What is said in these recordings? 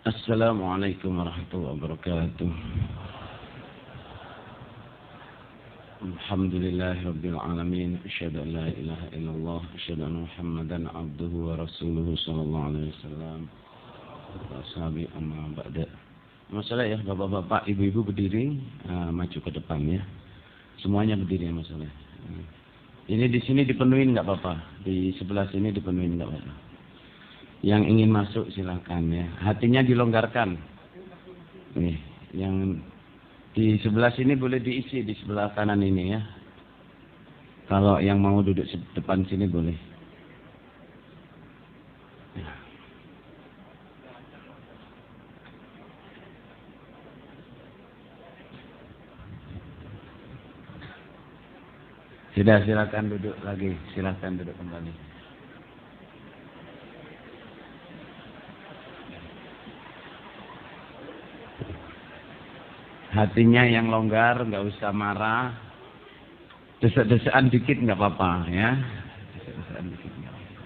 Assalamualaikum warahmatullahi wabarakatuh. Alhamdulillahirabbil alamin. Asyhadu an la ilaha illallah, asyhadu anna Muhammadan abduhu wa rasuluhu sallallahu alaihi wasallam. Washabi amma ba'da. Masalah ya, bapak-bapak, ibu-ibu berdiri, maju ke depan ya. Semuanya berdiri ya masalah. Ini di sini dipenuhin enggak Bapak? Di sebelah sini dipenuhin enggak Bapak? Yang ingin masuk silakan ya. Hatinya dilonggarkan. Nih, yang di sebelah sini boleh diisi, di sebelah kanan ini ya. Kalau yang mau duduk depan sini boleh. Ya. Sudah, silakan duduk lagi. Silakan duduk kembali. Hatinya yang longgar, nggak usah marah. Desak-desakan dikit nggak apa-apa ya. Desak-desakan dikit nggak apa-apa.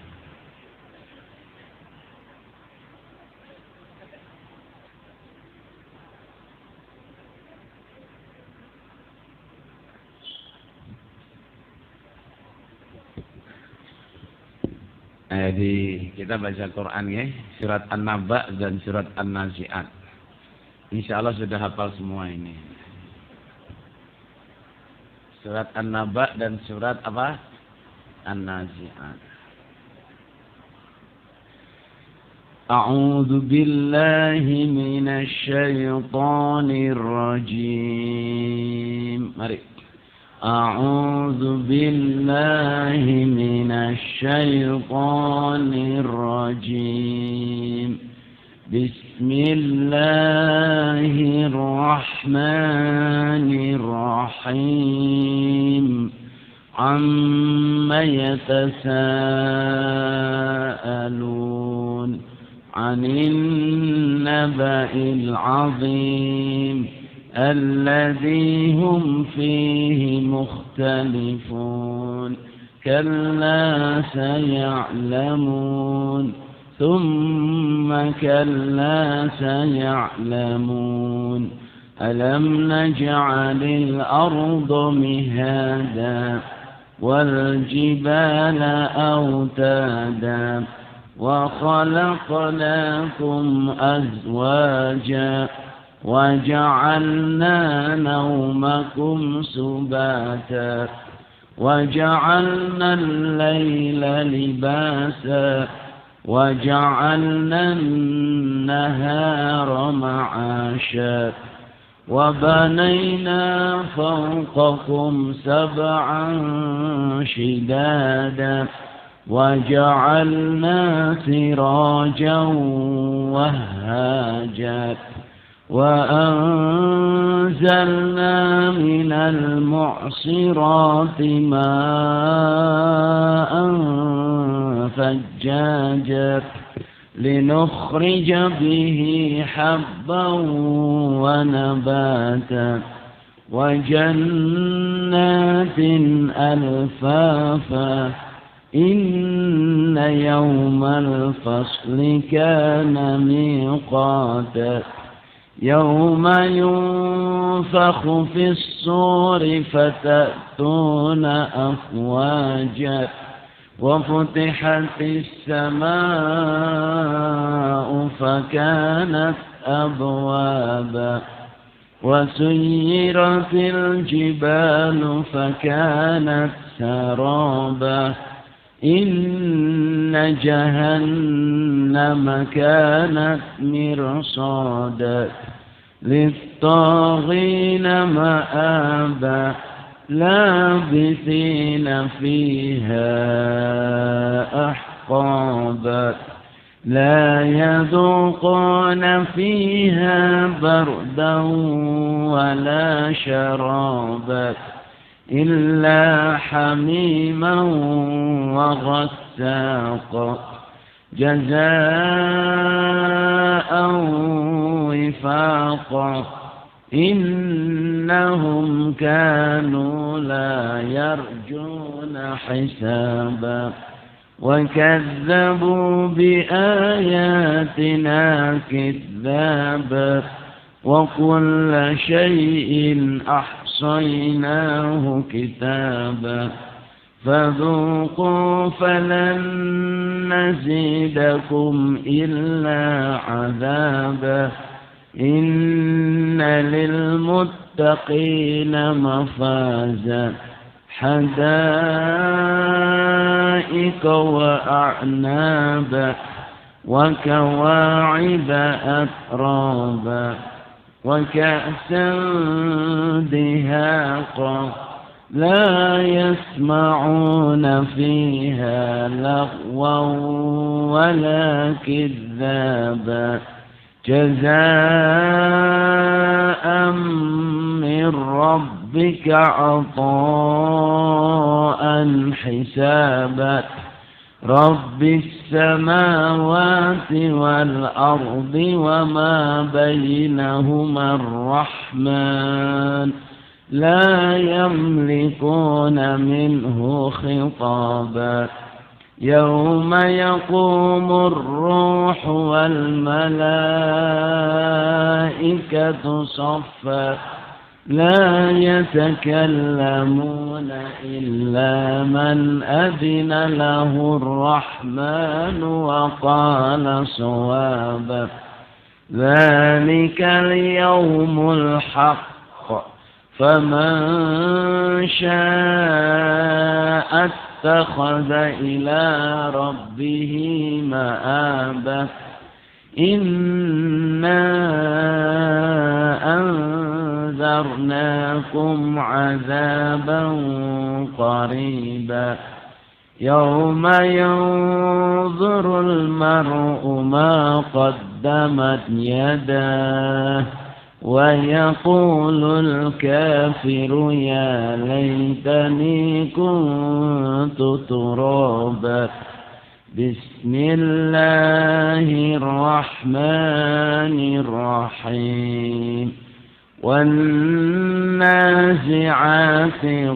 Jadi kita baca Quran ya, surat An-Naba dan surat An-Nazi'at. Insya Allah sudah hafal semua ini. Surat An-Naba dan surat apa? An-Nazi'at. A'udzu billahi minasy syaithanir rajim. Mari. A'udzu billahi minasy syaithanir rajim. Bismillahirrahmanirrahim. Amma yatasaalun 'anil naba'il 'azim alladzi hum fihi mukhtalifun. Kalla saya'lamun. ثم كلا سيعلمون ألم نجعل الأرض مهادا والجبال أوتادا وخلقناكم أزواجا وجعلنا نومكم سباتا وجعلنا الليل لباسا وجعلنا النهار معاشا وبنينا فوقكم سبعا شدادا وجعلنا سراجا وهاجا وأنزلنا من المعصرات ماء ثجاجا لنخرج به حبا ونباتا وجنات ألفافا إن يوم الفصل كان ميقاتا يوم ينفخ في الصور فتأتون أفواجا وفتحت السماء فكانت أبوابا وسيرت الجبال فكانت سرابا إن جهنم كانت مرصادا للطاغين مآبا لابثين فيها أحقابا لا يذوقون فيها بردا ولا شرابا إلا حميما وغساقا جزاء وفاقا إنهم كانوا لا يرجون حسابا وكذبوا بآياتنا كذابا وكل شيء أحصيناه كتابا فذوقوا فلن نزيدكم إلا عذابا إن للمتقين مفازا حدائق وأعنابا وكواعب أترابا وكأسا دهاقا لا يسمعون فيها لغوا ولا كذابا جزاء من ربك عطاء حسابا رب السماوات والأرض وما بينهما الرحمن لا يملكون منه خطابا يوم يقوم الروح والملائكة صفا لا يتكلمون إلا من أذن له الرحمن وقال صوابا ذلك اليوم الحق فمن شاء اتخذ إلى ربه مآبا إنا أنذرناكم عذابا قريبا يوم ينظر المرء ما قدمت يداه ويقول الكافر يا ليتني كنت ترابا بسم الله الرحمن الرحيم والنازعات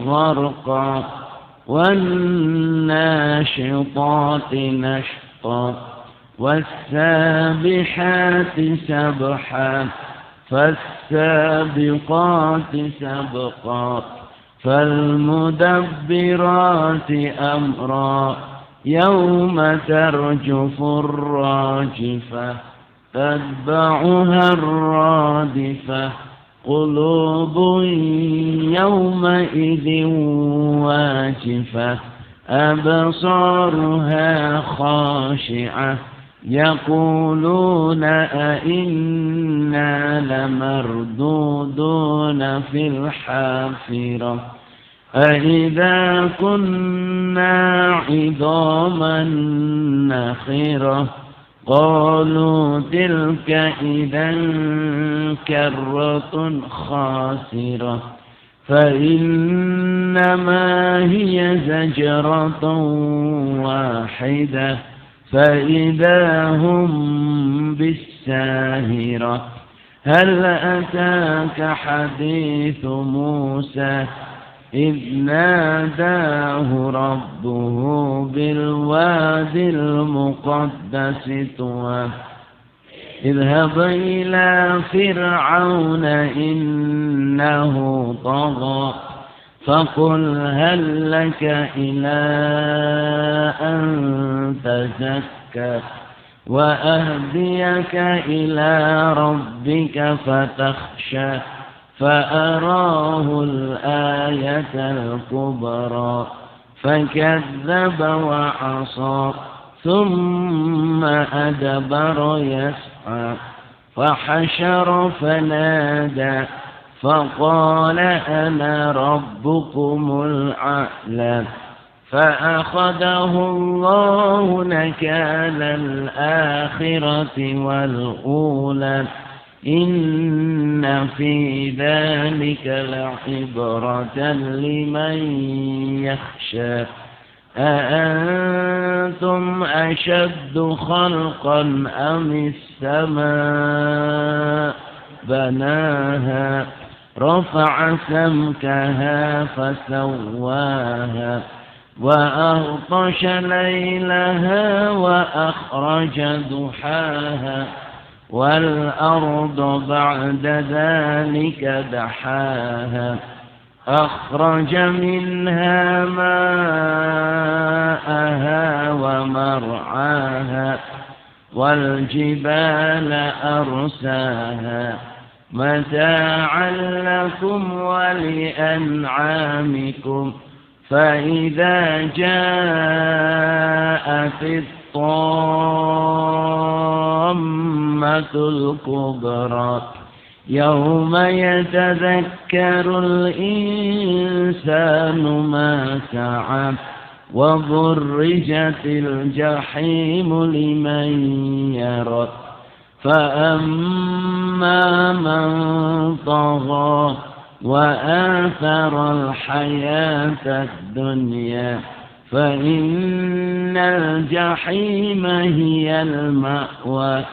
غرقا والناشطات نشطا والسابحات سبحا فالسابقات سبقا فالمدبرات أمرا يوم ترجف الراجفة تتبعها الرادفة قلوب يومئذ واجفة أبصارها خاشعة يقولون أئنا لمردودون في الحافرة أئذا كنا عظاما نخرة قالوا تلك إذا كرة خاسرة فإنما هي زجرة واحدة فإذا هم بالساهرة هل أتاك حديث موسى إذ ناداه ربه بالواد المقدس طوى اذهب إلى فرعون إنه طغى فقل هل لك إلى أن تزكى وأهديك إلى ربك فتخشى فأراه الآية الكبرى فكذب وعصى ثم أدبر يسعى فحشر فنادى فقال أنا ربكم الأعلى فأخذه الله نكال الآخرة والأولى إن في ذلك لعبرة لمن يخشى أأنتم أشد خلقا أم السماء بناها رفع سمكها فسواها وأغطش ليلها وأخرج ضحاها والأرض بعد ذلك دحاها أخرج منها ماءها ومرعاها والجبال أرساها متاعا لكم ولأنعامكم فإذا جاءت الطامة الكبرى يوم يتذكر الإنسان ما سعى وبرزت الجحيم لمن يرى فأما من طغى وآثر الحياة الدنيا فإن الجحيم هي المأوى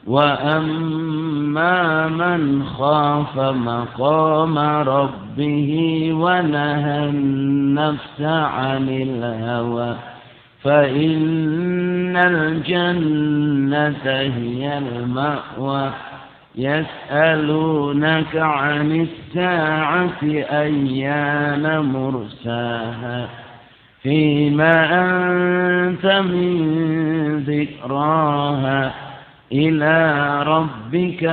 وأما من خاف مقام ربه ونهى النفس عن الهوى فإن الجنة هي المأوى يسألونك عن الساعة أيان مرساها فيما أنت من ذكراها إلى ربك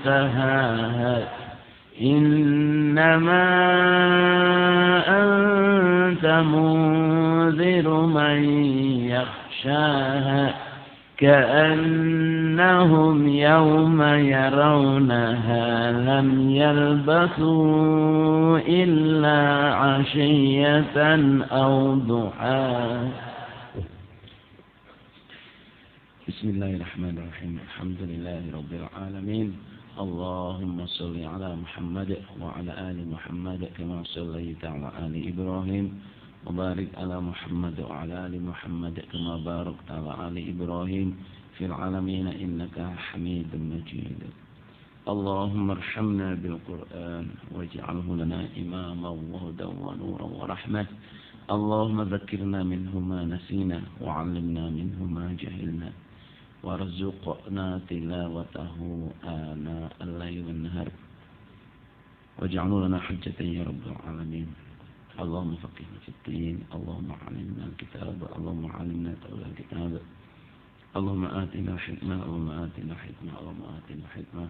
منتهاها إنما أنت منذر من يخشاها كأنهم يوم يرونها لم يلبثوا إلا عشية أو ضحاها. بسم الله الرحمن الرحيم الحمد لله رب العالمين اللهم صل على محمد وعلى آل محمد كما صليت على آل إبراهيم وبارك على محمد وعلى آل محمد كما باركت على آل إبراهيم في العالمين إنك حميد مجيد. اللهم ارحمنا بالقرآن واجعله لنا إماما وهدى ونورا ورحمة. اللهم ذكرنا منه ما نسينا وعلمنا منه ما جهلنا وارزقنا تلاوته آناء الليل والنهار واجعله لنا حجة يا رب العالمين. اللهم فقهنا في الدين اللهم علمنا الكتاب اللهم علمنا تأويل الكتاب اللهم آتنا حكمة اللهم آتنا حكمة اللهم آتنا حكمة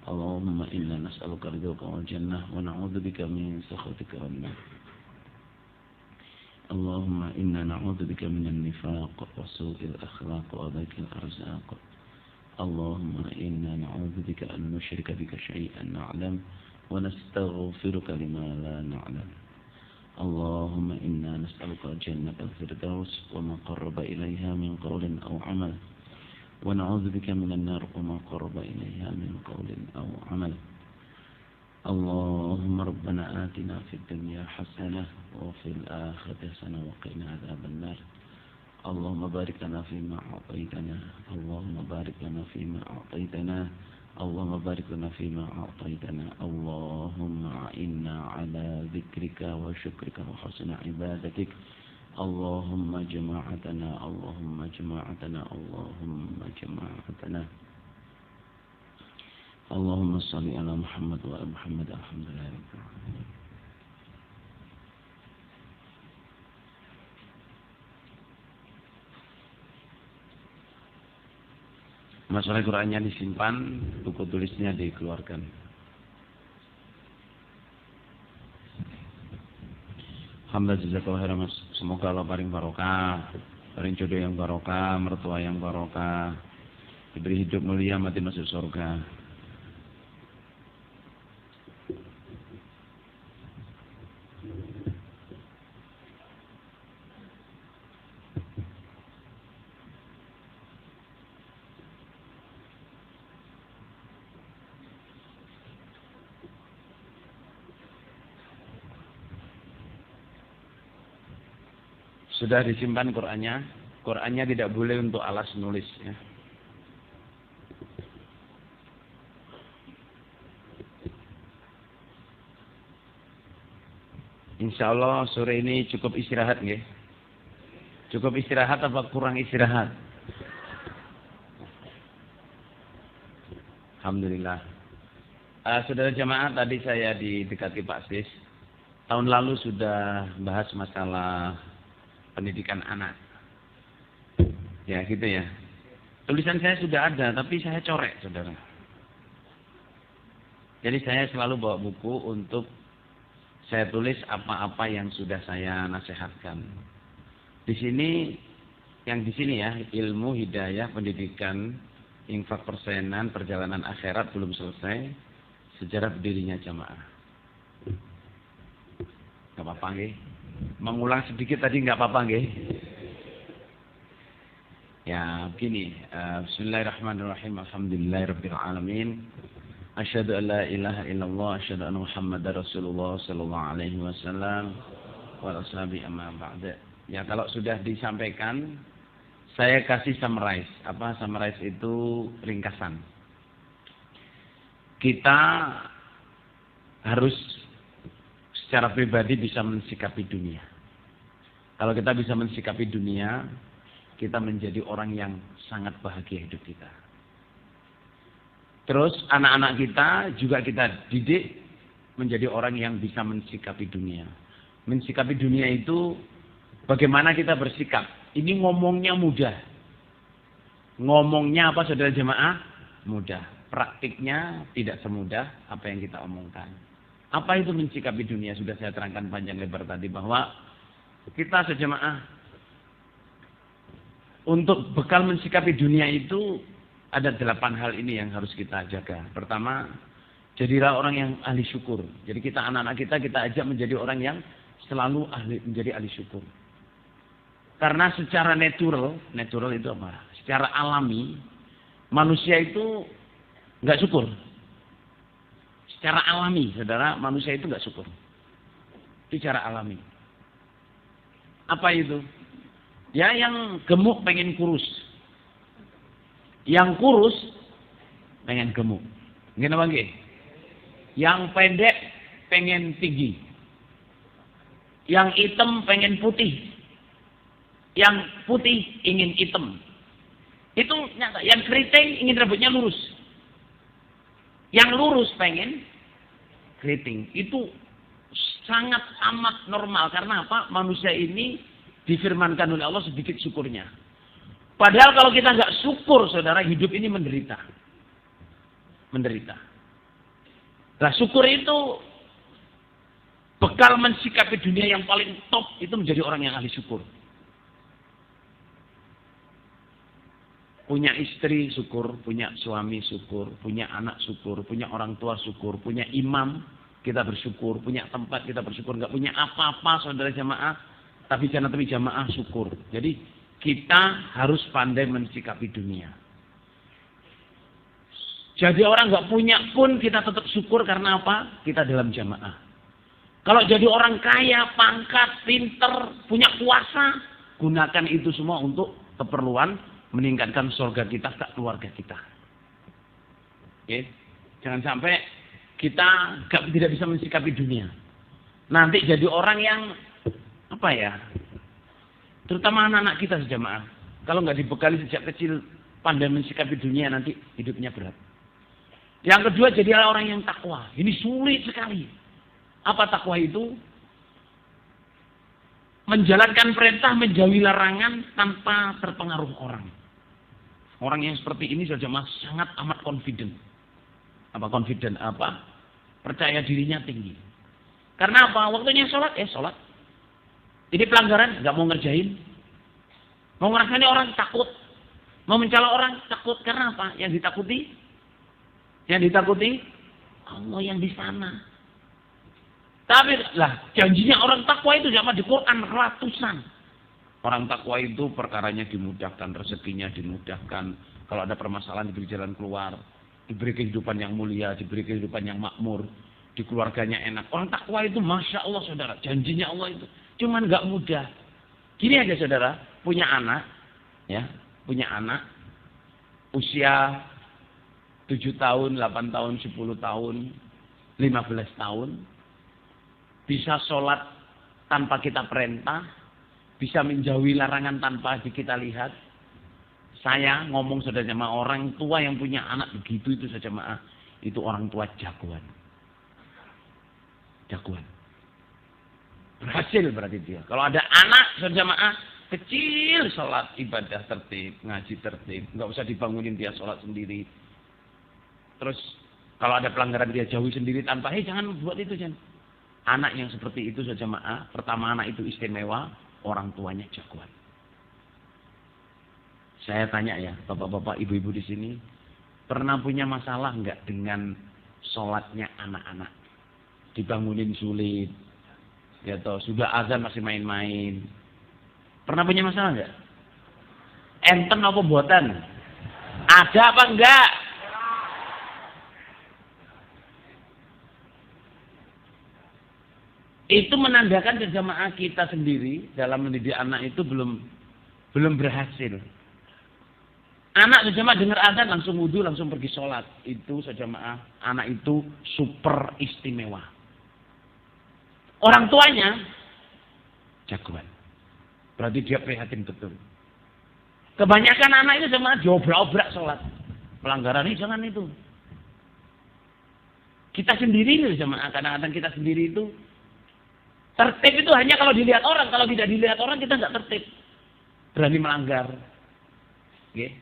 اللهم إنا نسألك رضاك والجنة ونعوذ بك من سخطك والنار. اللهم إنا نعوذ بك من النفاق وسوء الأخلاق وضيق الأرزاق. اللهم إنا نعوذ بك أن نشرك بك شيئا نعلم ونستغفرك لما لا نعلم. اللهم إنا نسألك جنة الفردوس وما قرب إليها من قول أو عمل ونعوذ بك من النار وما قرب إليها من قول أو عمل. اللهم ربنا آتنا في الدنيا حسنة وفي الآخرة حسنة وقنا عذاب النار. اللهم بارك لنا فيما أعطيتنا اللهم بارك لنا فيما أعطيتنا اللهم بارك لنا فيما أعطيتنا. اللهم أعنا على ذكرك وشكرك وحسن عبادتك. اللهم جماعتنا اللهم جماعتنا اللهم جماعتنا. اللهم صل على محمد وعلى محمد. الحمد لله رب العالمين. Masalah Qur'annya disimpan, buku tulisnya dikeluarkan. Alhamdulillah jazakallahu khairan Mas. Semoga Allah paling barokah, paling jodoh yang barokah, mertua yang barokah, diberi hidup mulia, mati masuk surga. Sudah disimpan Qur'annya. Qur'annya tidak boleh untuk alas nulis ya. Insya Allah sore ini cukup istirahat nggih? Cukup istirahat apa kurang istirahat? Alhamdulillah. Saudara jamaah, tadi saya didekati Pak Sis. Tahun lalu sudah bahas masalah pendidikan anak. Ya gitu ya. Tulisan saya sudah ada, tapi saya corek, saudara. Jadi saya selalu bawa buku untuk saya tulis apa-apa yang sudah saya nasihatkan. Di sini, yang di sini ya, ilmu, hidayah, pendidikan, infak persenan, perjalanan akhirat belum selesai, sejarah berdirinya jamaah. Gak apa-apa nggih. Mengulang sedikit tadi gak apa-apa nggih. Ya, begini. Bismillahirrahmanirrahim. Alhamdulillahirabbil alamin. Asyhadu an la ilaha illallah, asyhadu anna Muhammadar Rasulullah sallallahu alaihi wasallam wa ashabi amma ba'da. Ya, kalau sudah disampaikan, saya kasih summarize. Apa summarize itu? Ringkasan. Kita harus secara pribadi bisa mensikapi dunia. Kalau kita bisa mensikapi dunia, kita menjadi orang yang sangat bahagia hidup kita. Terus anak-anak kita juga kita didik menjadi orang yang bisa mensikapi dunia. Mensikapi dunia itu bagaimana kita bersikap. Ini ngomongnya mudah. Ngomongnya apa saudara jemaah? Mudah. Praktiknya tidak semudah apa yang kita omongkan. Apa itu mensikapi dunia? Sudah saya terangkan panjang lebar tadi bahwa kita sejemaah untuk bekal mensikapi dunia itu ada 8 hal ini yang harus kita jaga. Pertama, jadilah orang yang ahli syukur. Jadi kita anak-anak kita ajak menjadi orang yang selalu menjadi ahli syukur. Karena secara natural itu apa? Secara alami, manusia itu nggak syukur. Secara alami, saudara, manusia itu nggak syukur. Itu secara alami. Apa itu? Ya, yang gemuk pengen kurus. Yang kurus pengen gemuk. Nggih napa nggih? Yang pendek pengen tinggi. Yang hitam pengen putih. Yang putih ingin hitam. Itu nyata. Yang keriting ingin rambutnya lurus. Yang lurus pengen keriting. Itu sangat amat normal. Karena apa? Manusia ini difirmankan oleh Allah sedikit syukurnya. Padahal kalau kita nggak syukur, saudara, hidup ini menderita. Menderita. Nah, syukur itu bekal mensikapi dunia yang paling top, itu menjadi orang yang ahli syukur. Punya istri syukur, punya suami syukur, punya anak syukur, punya orang tua syukur, punya imam kita bersyukur, punya tempat kita bersyukur, nggak punya apa-apa saudara jamaah, tapi jamaah syukur. Jadi kita harus pandai mensikapi dunia. Jadi orang nggak punya pun kita tetap syukur karena apa? Kita dalam jamaah. Kalau jadi orang kaya, pangkat, pinter, punya kuasa, gunakan itu semua untuk keperluan meningkatkan surga kita ke keluarga kita. Oke? Jangan sampai kita tidak bisa mensikapi dunia. Nanti jadi orang yang apa ya? Terutama anak-anak kita sejamaah. Kalau nggak dibekali sejak kecil pandai mensikapi dunia, nanti hidupnya berat. Yang kedua, jadilah orang yang takwa. Ini sulit sekali. Apa takwa itu? Menjalankan perintah, menjauhi larangan tanpa terpengaruh orang. Orang yang seperti ini sejamaah sangat amat confident. Apa confident? Apa? Percaya dirinya tinggi. Karena apa? Waktunya sholat, sholat. Ini pelanggaran, nggak mau ngerjain. Mau ngerasani orang takut. Mau mencela orang takut. Karena apa? Yang ditakuti Allah yang di sana. Tapi lah janjinya orang takwa itu sama di Quran ratusan. Orang takwa itu perkaranya dimudahkan, rezekinya dimudahkan. Kalau ada permasalahan diberi jalan keluar, diberi kehidupan yang mulia, diberi kehidupan yang makmur, di keluarganya enak. Orang takwa itu masya Allah saudara, janjinya Allah itu. Cuman nggak mudah. Gini aja saudara, punya anak, usia 7 tahun, 8 tahun, 10 tahun, 15 tahun, bisa sholat tanpa kita perintah, bisa menjauhi larangan tanpa kita lihat. Saya ngomong saudara jemaah, orang tua yang punya anak begitu itu saja jemaah, itu orang tua jagoan. Jagoan. Berhasil berarti dia. Kalau ada anak saudara jemaah kecil, sholat ibadah tertib, ngaji tertib, nggak usah dibangunin dia sholat sendiri. Terus kalau ada pelanggaran dia jauhi sendiri tanpa, jangan buat itu jangan. Anak yang seperti itu saja jemaah, pertama anak itu istimewa, orang tuanya jagoan. Saya tanya ya, bapak-bapak, ibu-ibu di sini, pernah punya masalah nggak dengan sholatnya anak-anak? Dibangunin sulit, ya toh, sudah azan masih main-main. Pernah punya masalah nggak? Enten apa buatan? Ada apa enggak? Itu menandakan jamaah kita sendiri dalam mendidik anak itu belum berhasil. Anak sejamaah dengar azan langsung wudhu, langsung pergi sholat. Itu sejamaah anak itu super istimewa. Orang tuanya jagoan. Berarti dia prihatin betul. Kebanyakan anak itu jamaah diobrak-obrak sholat. Pelanggaran ini jangan itu. Kita sendiri nih jamaah, kadang-kadang kita sendiri itu tertib itu hanya kalau dilihat orang. Kalau tidak dilihat orang kita nggak tertib. Berani melanggar. Okay.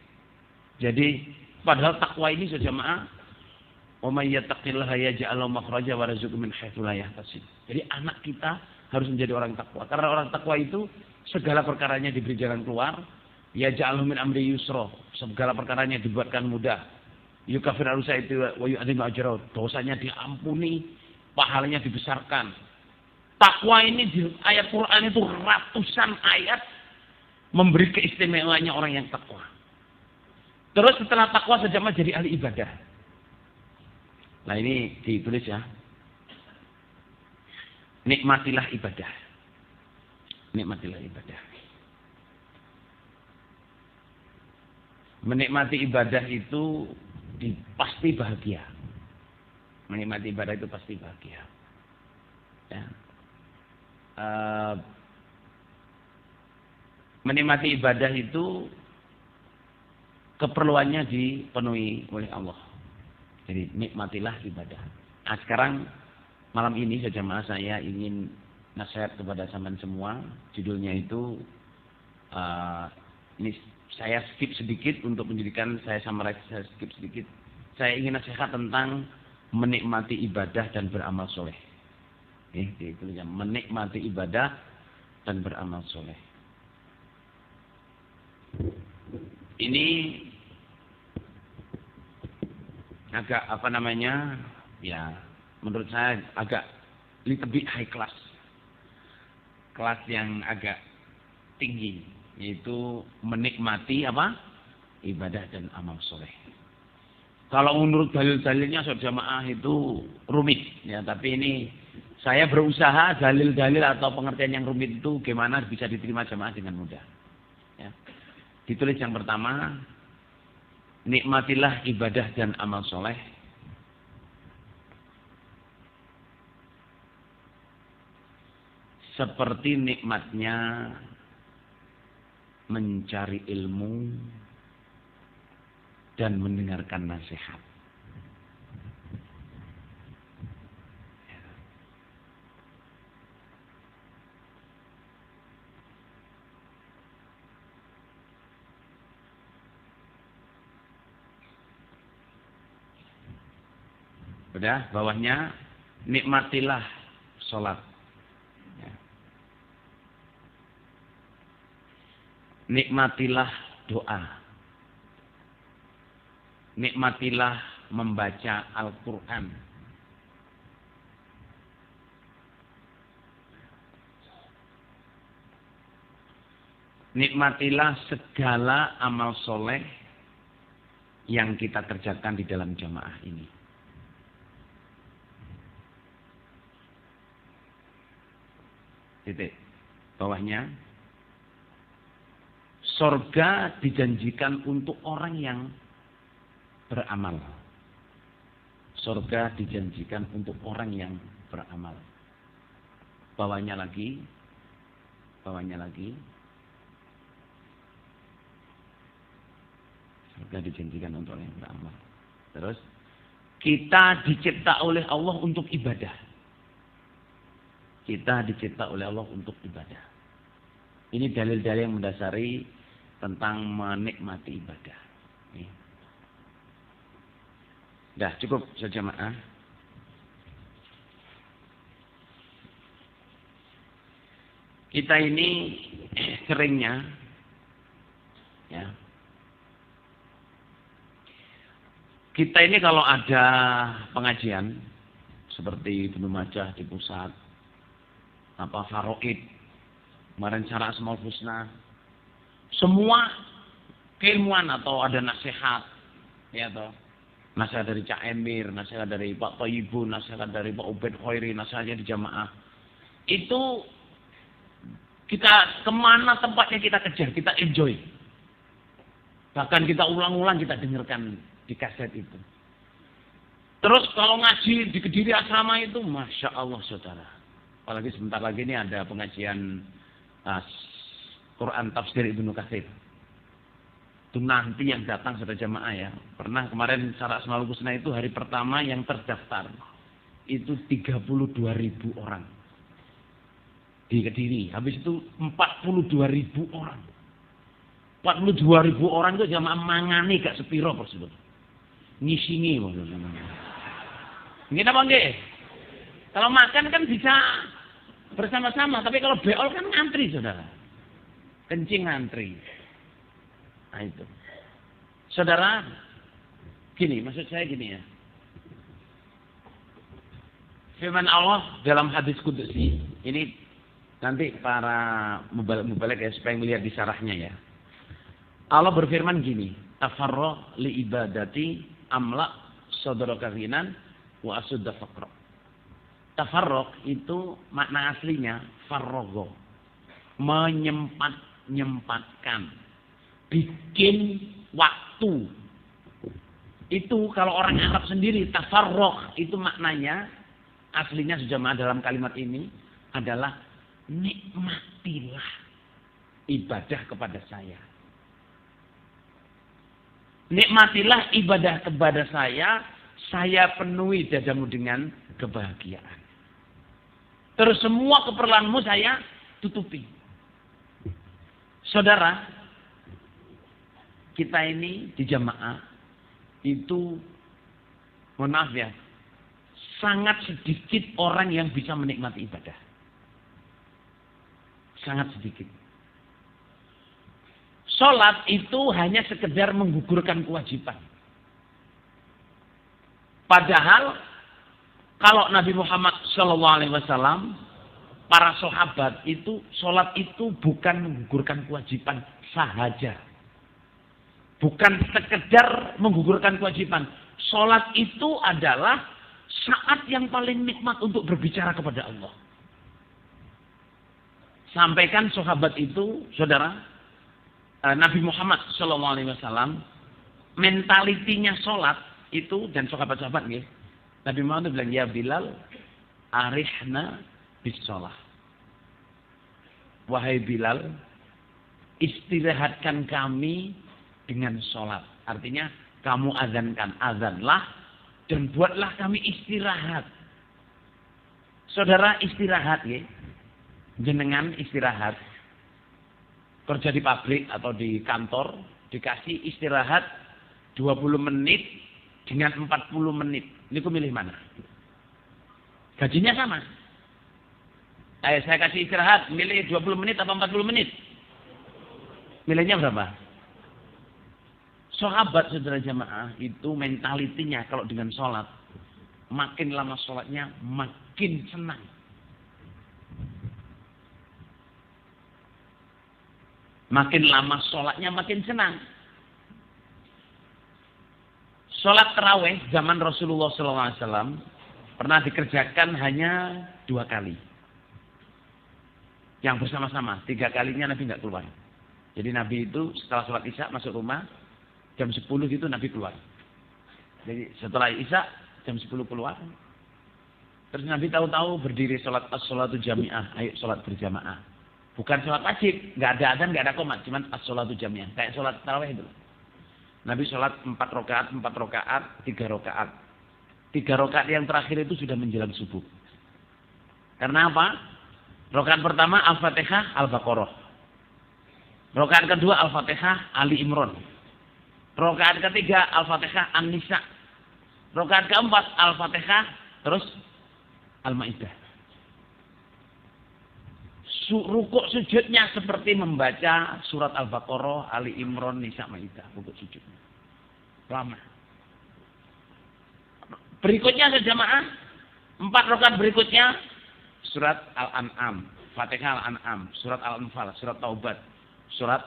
Jadi padahal takwa ini sejamaah, wa may yattaqillaha yaj'al lahu makhraja wa yarzuqhu min haitsu la yahtasib. Jadi anak kita harus menjadi orang takwa. Karena orang takwa itu segala perkaranya diberi jalan keluar. Yaj'al min amri yusra. Segala perkaranya dibuatkan mudah. Yukafir al-sayyid wa yu'adzim ajrahu. Dosanya diampuni, pahalanya dibesarkan. Takwa ini di ayat Quran itu ratusan ayat memberi keistimewaannya orang yang takwa. Terus setelah takwa sejamaah jadi ahli ibadah. Nah ini ditulis ya. Nikmatilah ibadah. Nikmatilah ibadah. Menikmati ibadah itu pasti bahagia. Menikmati ibadah itu pasti bahagia. Ya. Menikmati ibadah itu keperluannya dipenuhi oleh Allah. Jadi nikmatilah ibadah. Nah, sekarang malam ini jamaah saya ingin nasihat kepada sampean semua. Judulnya itu ini saya skip sedikit untuk menjadikan saya summarize, saya skip sedikit. Saya ingin nasihat tentang menikmati ibadah dan beramal soleh. Itu yang menikmati ibadah dan beramal soleh. Ini agak apa namanya? Ya, menurut saya agak lebih high class. Kelas yang agak tinggi, yaitu menikmati apa? Ibadah dan amal soleh. Kalau menurut dalil-dalilnya saudara jamaah itu rumit, ya. Tapi ini saya berusaha dalil-dalil atau pengertian yang rumit itu gimana bisa diterima jamaah dengan mudah. Ya. Ditulis yang pertama, nikmatilah ibadah dan amal soleh seperti nikmatnya mencari ilmu dan mendengarkan nasihat. Udah, bawahnya nikmatilah sholat. Ya. Nikmatilah doa. Nikmatilah membaca Al-Quran. Nikmatilah segala amal soleh yang kita kerjakan di dalam jamaah ini. Titik. Bawahnya. Sorga dijanjikan untuk orang yang beramal. Sorga dijanjikan untuk orang yang beramal. Bawahnya lagi. bawahnya lagi. Surga dijanjikan untuk orang yang beramal. Terus kita dicipta oleh Allah untuk ibadah. Kita dicipta oleh Allah untuk ibadah. Ini dalil-dalil yang mendasari tentang menikmati ibadah. Nih. Dah cukup sejamaah. Kita ini seringnya ya. Kita ini kalau ada pengajian seperti Ibnu Majah di pusat, Faraid, kemarin Syarah Asmaul Husna, semua keilmuan atau ada nasihat, ya toh, nasihat dari Cak Emir, nasihat dari Pak Thayyibun, nasihat dari Pak Ubaid Khairi, nasihatnya di jamaah, itu kita kemana tempatnya kita kejar, kita enjoy, bahkan kita ulang-ulang kita dengarkan di kaset itu. Terus kalau ngaji di Kediri asrama itu, masya Allah saudara. Apalagi sebentar lagi ini ada pengajian Quran Tafsir Ibnu Katsir. Itu nanti yang datang saudara jamaah ya. Pernah kemarin Syarah Asmaul Husna itu hari pertama yang terdaftar itu 32.000 orang di Kediri. Habis itu 42.000 orang. 42.000 orang itu jamaah mangani gak sepiro tersebut. Ngisingi maksudnya. Nggih apa nggih? Kalau makan kan bisa bersama-sama, tapi kalau beol kan ngantri saudara. Kencing ngantri. Nah itu. Saudara, gini, maksud saya gini ya. Firman Allah dalam hadis qudsi, ini nanti para mubalik ya supaya melihat di syarahnya ya. Allah berfirman gini, tafarra li ibadati amla sadraka ghinan wa asudda faqra. Tafarraq itu makna aslinya farrogo, menyempatkan, bikin waktu. Itu kalau orang Arab sendiri tafarraq itu maknanya aslinya sejamaah dalam kalimat ini adalah nikmatilah ibadah kepada saya. Nikmatilah ibadah kepada saya penuhi dadamu dengan kebahagiaan. Terus semua keperluanmu saya tutupi. Saudara, kita ini di jamaah itu, mohon maaf ya, sangat sedikit orang yang bisa menikmati ibadah. Sangat sedikit. Sholat itu hanya sekedar menggugurkan kewajiban. Padahal kalau Nabi Muhammad SAW, para sahabat itu sholat itu bukan menggugurkan kewajiban sahaja, bukan sekedar menggugurkan kewajiban. Sholat itu adalah saat yang paling nikmat untuk berbicara kepada Allah. Sampaikan sahabat itu, saudara. Nabi Muhammad SAW mentalitinya sholat itu dan sahabat-sahabat nih. Nabi Muhammad bilang, ya Bilal, arihna bis sholat. Wahai Bilal, istirahatkan kami dengan sholat. Artinya kamu azankan, azanlah dan buatlah kami istirahat. Saudara istirahat ya, jenengan istirahat. Kerja di pabrik atau di kantor, dikasih istirahat 20 menit dengan 40 menit. Ini aku milih mana? Gajinya sama. Saya kasih istirahat, milih 20 menit atau 40 menit? Milihnya berapa? Sahabat saudara jamaah itu mentalitinya kalau dengan sholat, makin lama sholatnya makin senang. Makin lama sholatnya makin senang. Sholat tarawih zaman Rasulullah SAW pernah dikerjakan hanya 2 kali. Yang bersama-sama, 3 kalinya Nabi nggak keluar. Jadi Nabi itu setelah sholat Isya masuk rumah, jam 10 gitu Nabi keluar. Jadi setelah Isya jam 10 keluar. Terus Nabi tahu-tahu berdiri sholat as-sholatu jami'ah, ayo sholat berjamaah. Bukan sholat wajib, nggak ada adzan, nggak ada qomat, cuman as-sholatu jami'ah. Kayak sholat tarawih itu. Nabi sholat 4 rakaat, 3 rakaat. 3 rakaat yang terakhir itu sudah menjelang subuh. Karena apa? Rakaat pertama Al-Fatihah, Al-Baqarah. Rakaat kedua Al-Fatihah, Ali Imran. Rakaat ketiga Al-Fatihah, An-Nisa. Rakaat keempat Al-Fatihah, terus Al-Maidah. Rukuk sujudnya seperti membaca surat Al-Baqarah, Ali Imran, Nisa, Maidah. Rukuk sujudnya lama. Berikutnya sejamaah 4 rakaat berikutnya surat Al-An'am, Fatihah Al-An'am, surat Al-Anfal, surat Taubat, surat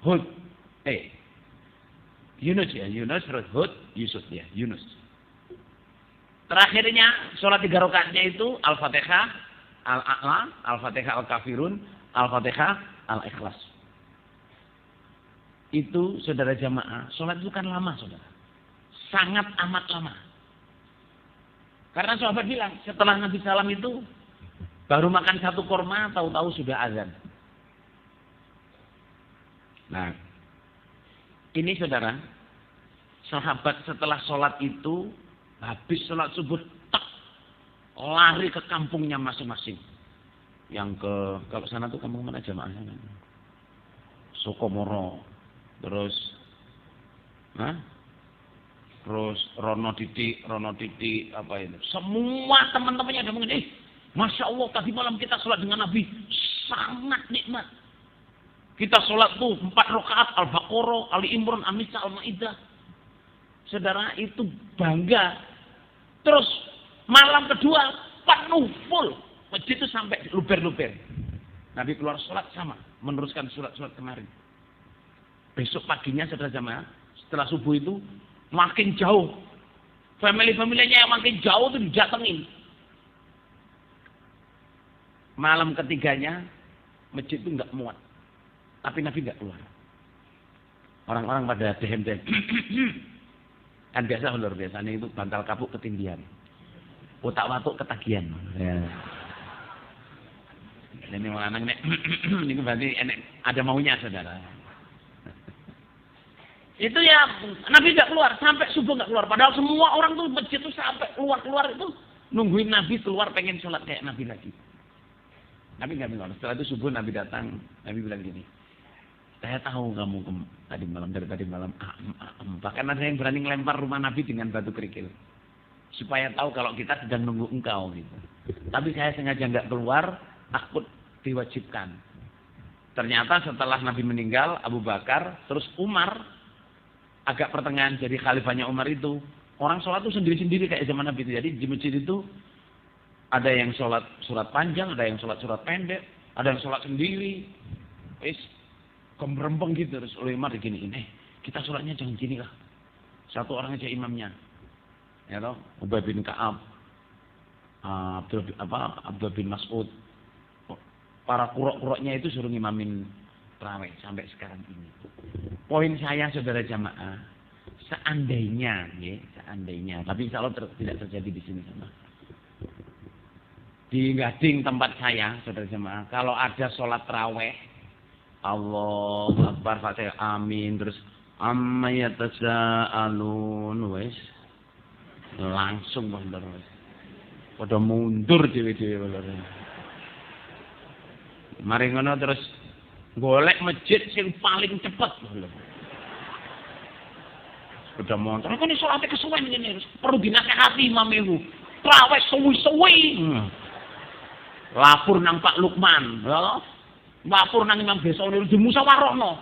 Hud, Yunus ya, Yunus, surat Hud, Yusuf ya, Yunus. Terakhirnya sholat 3 rakaatnya itu Al-Fatihah Al-A'la, Al-Fatihah Al-Kafirun, Al-Fatihah Al-Ikhlas. Itu saudara jamaah, sholat itu kan lama saudara. Sangat amat lama. Karena sahabat bilang, setelah Nabi Salam itu, baru makan 1 korma, tahu-tahu sudah azan. Nah, ini saudara, sahabat setelah sholat itu, habis sholat subuh, lari ke kampungnya masing-masing. Yang kalau sana tuh kampung mana jamaahnya? Sukomoro. Terus Rono Titik apa ini? Semua teman-temannya ada mengatakan, Masya Allah tadi malam kita sholat dengan Nabi sangat nikmat. Kita sholat tuh 4 rakaat Al-Baqarah, Ali Imran, An-Nisa, Al-Maidah. Saudara itu bangga. Terus malam kedua penuh full. Masjid itu sampai luber-luber. Nabi keluar sholat sama. Meneruskan surat-surat kemarin. Besok paginya saudara jamaah. Setelah subuh itu makin jauh. Family-familinya yang makin jauh itu didatengin. Malam ketiganya masjid itu nggak muat. Tapi Nabi nggak keluar. Orang-orang pada dehem-dehem. Kan biasa luar biasanya itu bantal kapuk ketindihan. Otak watuk ketagihan. Ya. Ini orang anak ini berarti ada maunya saudara. Itu ya Nabi nggak keluar sampai subuh nggak keluar. Padahal semua orang tuh masjid tuh sampai keluar itu nungguin Nabi keluar pengen sholat kayak Nabi lagi. Nabi nggak keluar. Setelah itu subuh Nabi datang. Nabi bilang gini. Saya tahu kamu dari tadi malam. Bahkan ada yang berani ngelempar rumah Nabi dengan batu kerikil. Supaya tahu kalau kita sedang nunggu engkau gitu. Tapi saya sengaja nggak keluar, takut diwajibkan. Ternyata setelah Nabi meninggal, Abu Bakar, terus Umar, agak pertengahan jadi khalifahnya Umar itu, orang sholat itu sendiri-sendiri kayak zaman Nabi itu. Jadi di masjid itu ada yang sholat surat panjang, ada yang sholat surat pendek, ada yang sholat sendiri. Gembrembeng gitu. Terus oleh Umar diginiin, kita sholatnya jangan gini lah. Satu orang aja imamnya. Ya toh, Ubay bin Ka'ab, Abdul bin Mas'ud, para kurok-kuroknya itu suruh ngimamin tarawih sampai sekarang ini. Poin saya saudara jamaah, seandainya, tapi insya Allah tidak terjadi di sini sama. Di Gading tempat saya saudara jamaah, kalau ada sholat tarawih, Allahu Akbar, Fatihah, Amin, terus amma yatasaalun wes. Langsung bener. Pada mundur dhewe-dhewe bener. Mari ngono terus golek masjid sing paling cepet lho. Sepeda motor kan iso ate kesuwen ngene perlu dinasehati imam iku. Traweh suwi-suwi. Lapor nang Pak Lukman, lho. Lapor nang Imam Besok di musyawarahno.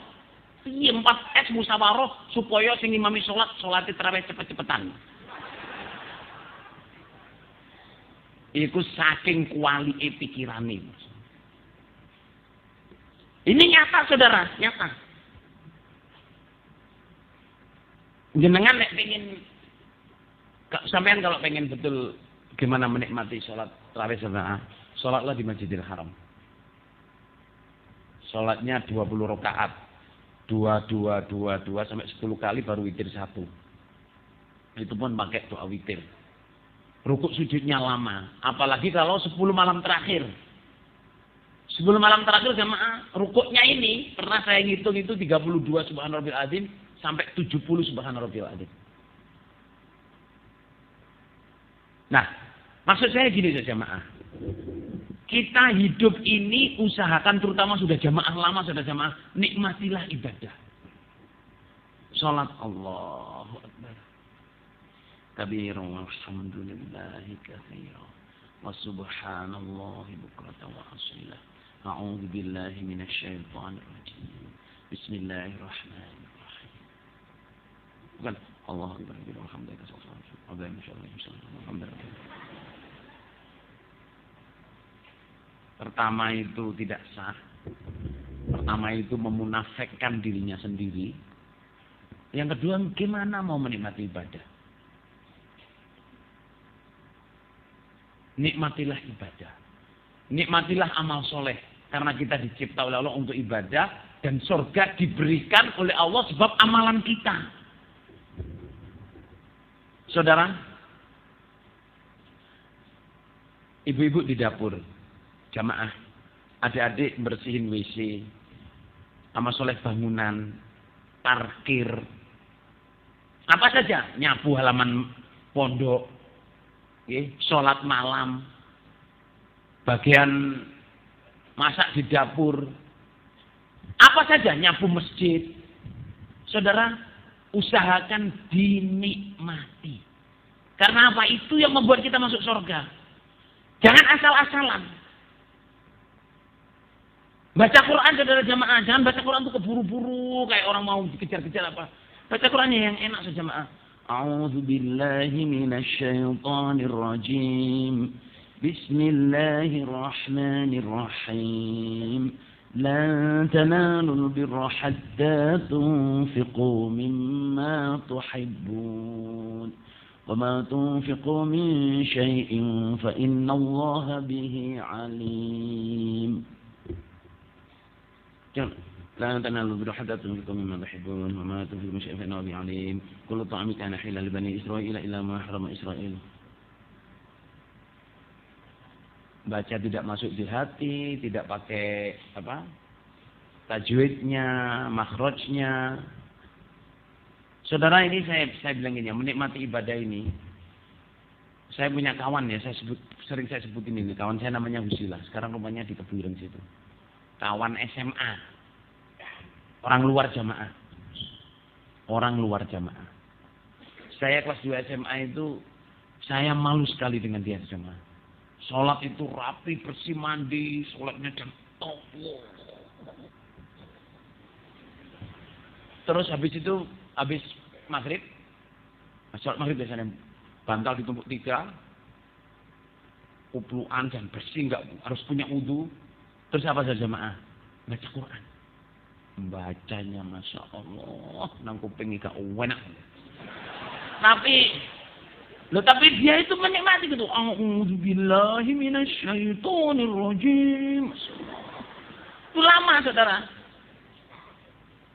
Piye 4S musyawarah supaya sing imami salate traweh cepet-cepetan. Iku saking kualite pikirane. Ini nyata saudara, nyata. Jenengan nek pengen sampean kalau pengen betul gimana menikmati sholat tarawih jamaah, sholatlah di Masjidil Haram. Sholatnya 20 rakaat. 2 sampai 10 kali baru witir 1. Itu pun pakai doa witir. Rukuk sujudnya lama, apalagi kalau 10 malam terakhir. Sebelum malam terakhir jamaah, rukuknya ini pernah saya ngitung itu 32 subhanarabbil azim sampai 70 subhanarabbil azim. Nah, maksud saya gini jamaah. Kita hidup ini usahakan terutama sudah jamaah lama, sudah jamaah, nikmatilah ibadah. Salat Allahu Akbar. Kabiran walhamdulillahi katsiran. Wa subhanallahi bukratan wa asila. A'udzu billahi minasy syaithanir rajim. Bismillahirrahmanirrahim. Bukan Allahu Akbar walhamdulillahi katsiran. Pertama itu tidak sah. Pertama itu memunafekkan dirinya sendiri. Yang kedua, gimana mau menikmati ibadah? Nikmatilah ibadah. Nikmatilah amal soleh. Karena kita dicipta oleh Allah untuk ibadah. Dan surga diberikan oleh Allah sebab amalan kita. Saudara, ibu-ibu di dapur, jamaah, adik-adik bersihin WC, amal soleh bangunan, parkir, apa saja, nyapu halaman pondok, sholat malam, bagian masak di dapur, apa saja, nyapu masjid. Saudara, usahakan dinikmati. Karena apa? Itu yang membuat kita masuk surga. Jangan asal-asalan. Baca Quran saudara jamaah, jangan baca Quran itu keburu-buru kayak orang mau dikejar-kejar apa. Baca Qurannya yang enak saja jamaah. A'udzu billahi minasy syaithanir rajim. Bismillahirrahmanirrahim. Lan tanalul birra hatta tunfiqu mimma tuhibbun. Wa ma tunfiqu min syai'in fa innallaha bihi 'alim. لا تنالوا البر حتى تنفقوا مما تحبون وما تنفقوا من شيء فإنه به عليم كل طعام كان حلا لبني إسرائيل إلا ما حرم إسرائيل. Baca tidak masuk di hati, tidak pakai apa? Tajwidnya, makhrajnya. Saudara, ini saya bilang gini, menikmati ibadah ini. Saya punya kawan ya, sering saya sebutin ini, kawan saya namanya Husila. Sekarang rumahnya di Kebuiren situ. Kawan SMA, orang luar jamaah. Saya kelas 2 SMA itu, saya malu sekali dengan dia jamaah. Sholat itu rapi, bersih, mandi, sholatnya jam top. Terus habis maghrib, sholat maghrib biasanya bantal ditumpuk 3, kupluan dan bersih, nggak harus punya wudu. Terus apa saja jemaah? Baca Quran. Bacanya Masya Allah. Nang kuping gak enak. Tapi dia itu menikmati gitu. A'udzubillahi minasyaitonir rajim. Itu lama saudara.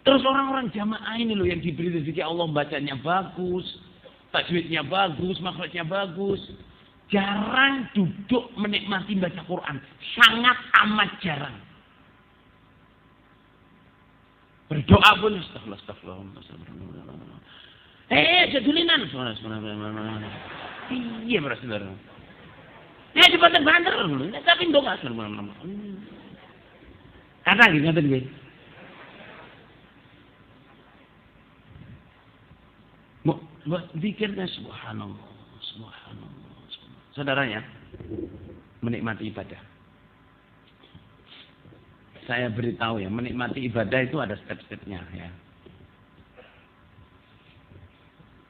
Terus orang-orang jamaah ini loh yang diberi rezeki Allah, bacanya bagus, tajwidnya bagus, makhrajnya bagus. Jarang duduk menikmati baca Quran. Sangat amat jarang. Berdoa pun astagfirullah. Jadulinan. Iya saudara. Ya dibanter-banter. Tapi dong kata gini. Buat zikirnya subhanallah. Saudaranya, menikmati ibadah. Saya beritahu ya, menikmati ibadah itu ada step-stepnya ya.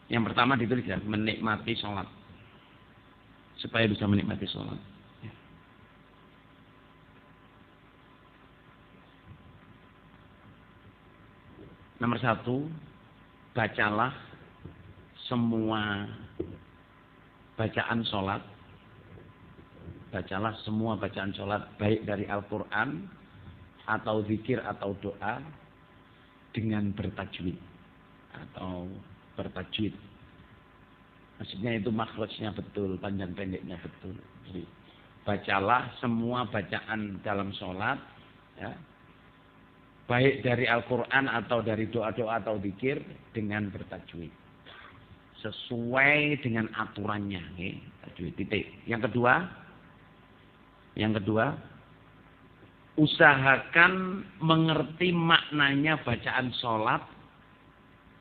Yang pertama ditulis ya, menikmati sholat. Supaya bisa menikmati sholat. Ya. Nomor 1, bacalah semua bacaan sholat. Bacalah semua bacaan sholat, baik dari Al-Quran, atau zikir, atau doa, dengan bertajwid. Atau bertajwid. Maksudnya itu makhrajnya betul, panjang pendeknya betul. Jadi, bacalah semua bacaan dalam sholat, ya, baik dari Al-Quran atau dari doa-doa atau zikir dengan bertajwid, sesuai dengan aturannya, ya, tajwid, titik. Yang kedua, usahakan mengerti maknanya bacaan sholat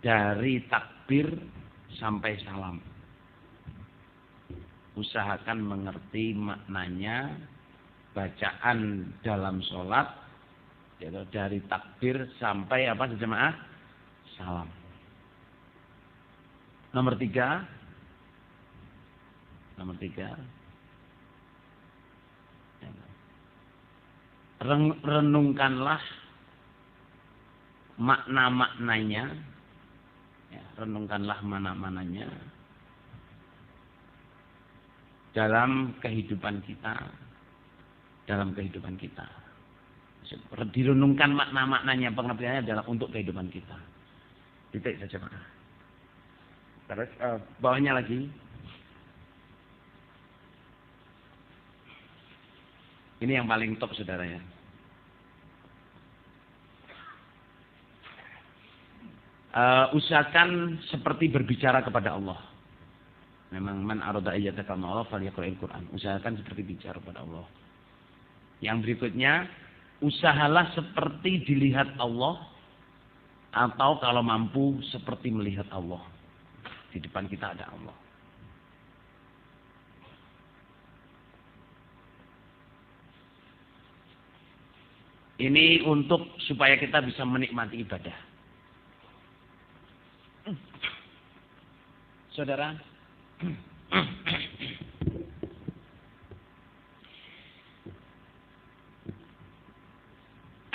dari takbir sampai salam. Usahakan mengerti maknanya bacaan dalam sholat, yaitu dari takbir sampai apa jemaah? Salam. Nomor tiga, renungkanlah makna-maknanya, ya, renungkanlah makna-maknanya dalam kehidupan kita. Direnungkan makna-maknanya, pengertiannya adalah untuk kehidupan kita. Titik saja, Pak. Terus bawahnya lagi. Ini yang paling top, saudara, ya. Usahakan seperti berbicara kepada Allah. Memang man arada ayyataka Allah falyaqra'il Qur'an. Usahakan seperti bicara kepada Allah. Yang berikutnya, usahalah seperti dilihat Allah, atau kalau mampu seperti melihat Allah. Di depan kita ada Allah. Ini untuk supaya kita bisa menikmati ibadah. Saudara,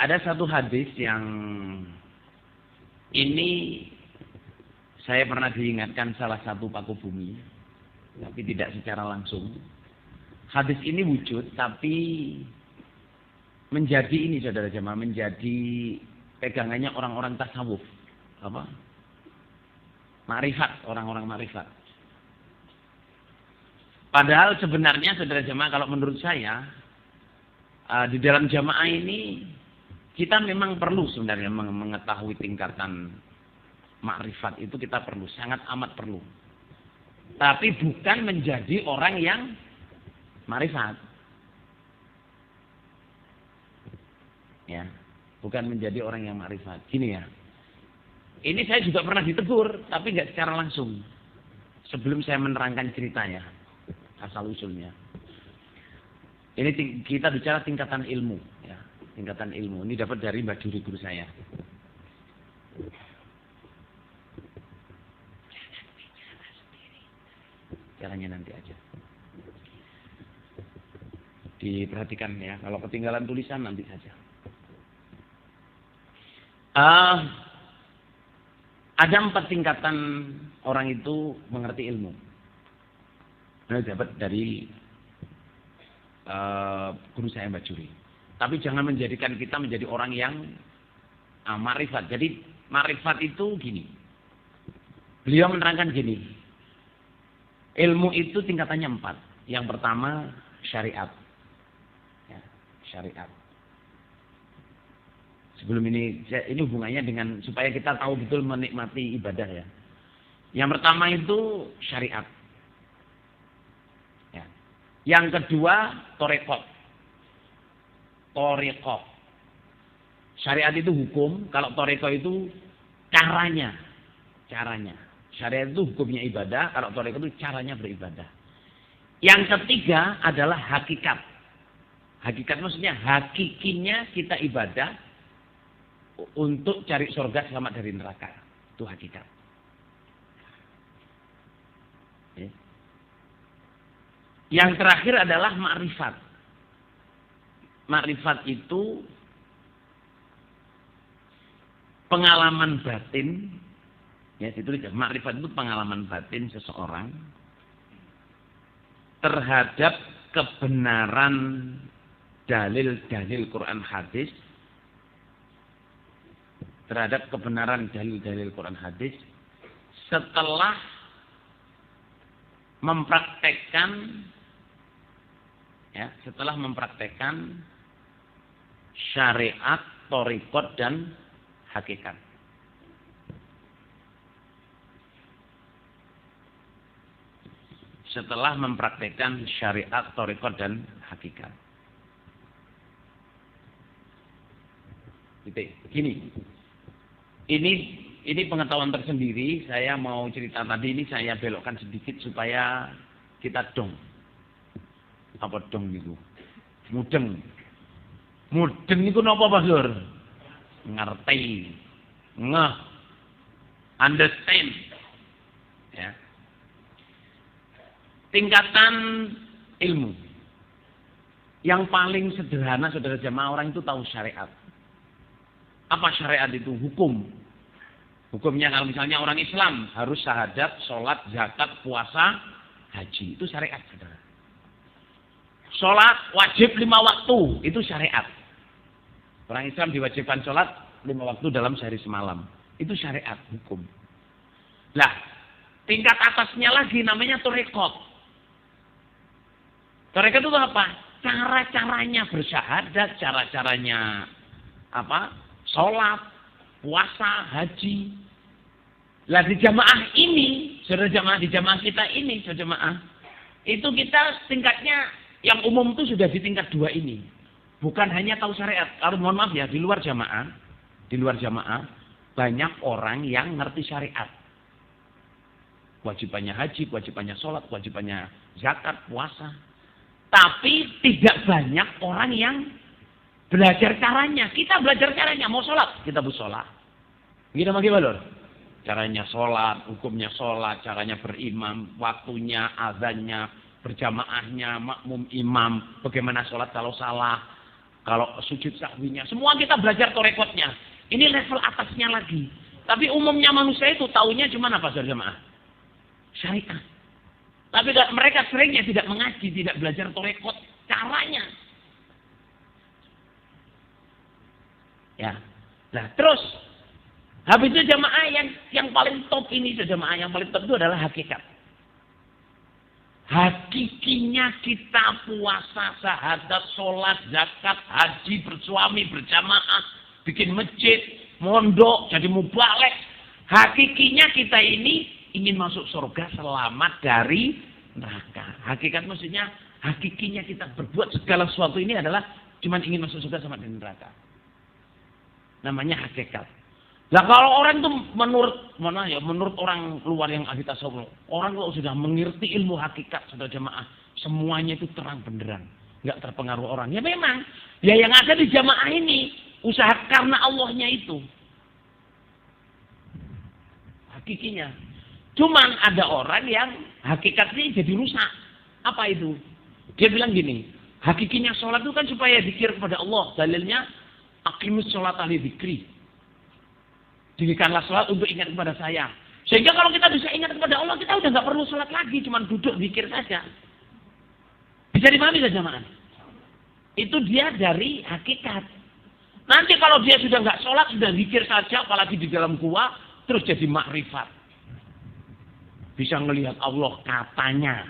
ada satu hadis yang ini saya pernah diingatkan salah satu paku bumi, tapi tidak secara langsung. Hadis ini wujud, tapi menjadi ini, saudara jemaah, menjadi pegangannya orang-orang tasawuf, apa? Ma'rifat, orang-orang ma'rifat. Padahal sebenarnya, saudara jemaah, kalau menurut saya di dalam jamaah ini kita memang perlu sebenarnya mengetahui tingkatan ma'rifat itu, kita perlu, sangat amat perlu. Tapi bukan menjadi orang yang ma'rifat. Ya, bukan menjadi orang yang ma'rifat. Gini ya. Ini saya juga pernah ditegur, tapi nggak secara langsung. Sebelum saya menerangkan ceritanya, asal usulnya. Ini kita bicara tingkatan ilmu, ya, tingkatan ilmu. Ini dapat dari Mbak Juri, guru saya. Caranya nanti aja. Diperhatikan ya, kalau ketinggalan tulisan nanti saja. Ada 4 tingkatan orang itu mengerti ilmu. Ini dapat dari guru saya Mbak Juri. Tapi jangan menjadikan kita menjadi orang yang ma'rifat. Jadi ma'rifat itu gini. Beliau menerangkan gini. Ilmu itu tingkatannya 4. Yang pertama syariat. Ya, syariat. Sebelum ini hubungannya dengan supaya kita tahu betul menikmati ibadah ya. Yang pertama itu syariat. Ya. Yang kedua torekot. Torekot. Syariat itu hukum, kalau torekot itu caranya. Syariat itu hukumnya ibadah, kalau torekot itu caranya beribadah. Yang ketiga adalah hakikat. Hakikat maksudnya hakikinya kita ibadah untuk cari surga, selamat dari neraka. Itu hakikat. Ya. Yang terakhir adalah ma'rifat. Ma'rifat itu pengalaman batin. Ya, itu ma'rifat itu pengalaman batin seseorang terhadap kebenaran dalil-dalil Quran hadis, terhadap kebenaran dalil-dalil Quran hadis setelah mempraktekkan Ya, setelah mempraktekkan syariat, thariqat dan hakikat. Setelah mempraktekkan syariat, thariqat dan hakikat. Begini. Ini pengetahuan tersendiri. Saya mau cerita tadi ini saya belokkan sedikit supaya kita dong. Apa dong itu? Mudeng. Mudeng itu napa Pak Sur? Ngerti. Ngeh. Understand. Ya. Tingkatan ilmu. Yang paling sederhana saudara jamaah, orang itu tahu syariat. Apa syariat itu? Hukum. Hukumnya kalau misalnya orang Islam harus syahadat, sholat, zakat, puasa, haji. Itu syariat, saudara. Sholat wajib 5 waktu. Itu syariat. Orang Islam diwajibkan sholat 5 waktu dalam sehari semalam. Itu syariat, hukum. Lah, tingkat atasnya lagi namanya thariqat. Thariqat itu apa? Cara-caranya bersyahadat, cara-caranya apa? Sholat, puasa, haji. Lah di jamaah ini, saudara jamaah di jamaah kita ini, saudara jamaah, itu kita tingkatnya yang umum itu sudah di tingkat 2 ini. Bukan hanya tahu syariat. Kalau mohon maaf ya, di luar jamaah banyak orang yang ngerti syariat. Kewajibannya haji, kewajibannya sholat, kewajibannya zakat, puasa. Tapi tidak banyak orang yang belajar caranya. Kita belajar caranya. Mau sholat, kita harus sholat. Gimana bagaimana? Caranya sholat, hukumnya sholat, caranya berimam, waktunya, azannya, berjamaahnya, makmum imam, bagaimana sholat kalau salah, kalau sujud sahwinya. Semua kita belajar thariqatnya. Ini level atasnya lagi. Tapi umumnya manusia itu taunya cuma apa saudara jamaah? Syariat. Tapi mereka seringnya tidak mengaji, tidak belajar thariqat caranya. Ya. Nah, terus habis itu jamaah yang paling top ini, jamaah yang paling top itu adalah hakikat. Hakikinya kita puasa, syahadat, sholat, zakat, haji, bersuami, berjamaah, bikin masjid, mondok, jadi mubalek. Hakikinya kita ini ingin masuk surga, selamat dari neraka. Hakikat maksudnya hakikinya kita berbuat segala sesuatu ini adalah cuma ingin masuk surga sama dari neraka. Namanya hakikat. Nah kalau orang itu menurut orang luar yang ahli tasawuf, orang kalau sudah mengerti ilmu hakikat saudara jamaah, semuanya itu terang benderang, nggak terpengaruh orang. Ya memang, ya yang ada di jamaah ini usaha karena Allahnya itu hakikinya. Cuman ada orang yang hakikat ini jadi rusak. Apa itu? Dia bilang gini, hakikinya sholat itu kan supaya zikir kepada Allah. Dalilnya aqimus sholat ahli zikri. Dirikanlah sholat untuk ingat kepada saya. Sehingga kalau kita bisa ingat kepada Allah, kita udah nggak perlu sholat lagi, cuma duduk zikir saja. Bisa dipahami saja jamaah. Itu dia dari hakikat. Nanti kalau dia sudah nggak sholat, sudah zikir saja, apalagi di dalam gua, terus jadi makrifat. Bisa ngelihat Allah katanya.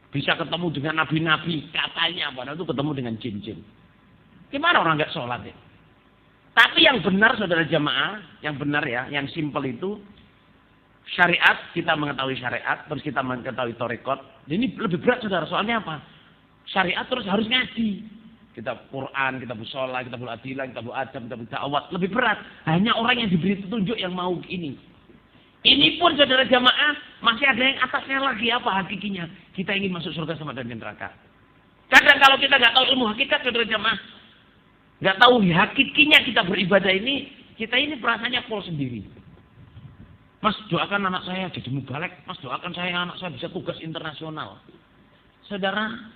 Bisa ketemu dengan nabi-nabi katanya, padahal itu ketemu dengan jin-jin. Gimana orang nggak sholat ya? Tapi yang benar saudara jamaah, yang benar ya, yang simpel itu syariat, kita mengetahui syariat, terus kita mengetahui thariqat. Ini lebih berat saudara, soalnya apa? Syariat terus harus ngaji. Kita Quran, kita sholat, kita adilah, kita adab, kita ta'awad. Lebih berat. Hanya orang yang diberi petunjuk yang mau ini. Ini pun saudara jamaah masih ada yang atasnya lagi apa hakikinya. Kita ingin masuk surga sama dengan neraka. Kadang kalau kita nggak tahu ilmu hakikat saudara jamaah, nggak tahu hakikinya kita beribadah ini, kita ini perasaannya pol sendiri. Mas doakan anak saya jadi mubalek, Mas doakan anak saya bisa tugas internasional. Saudara,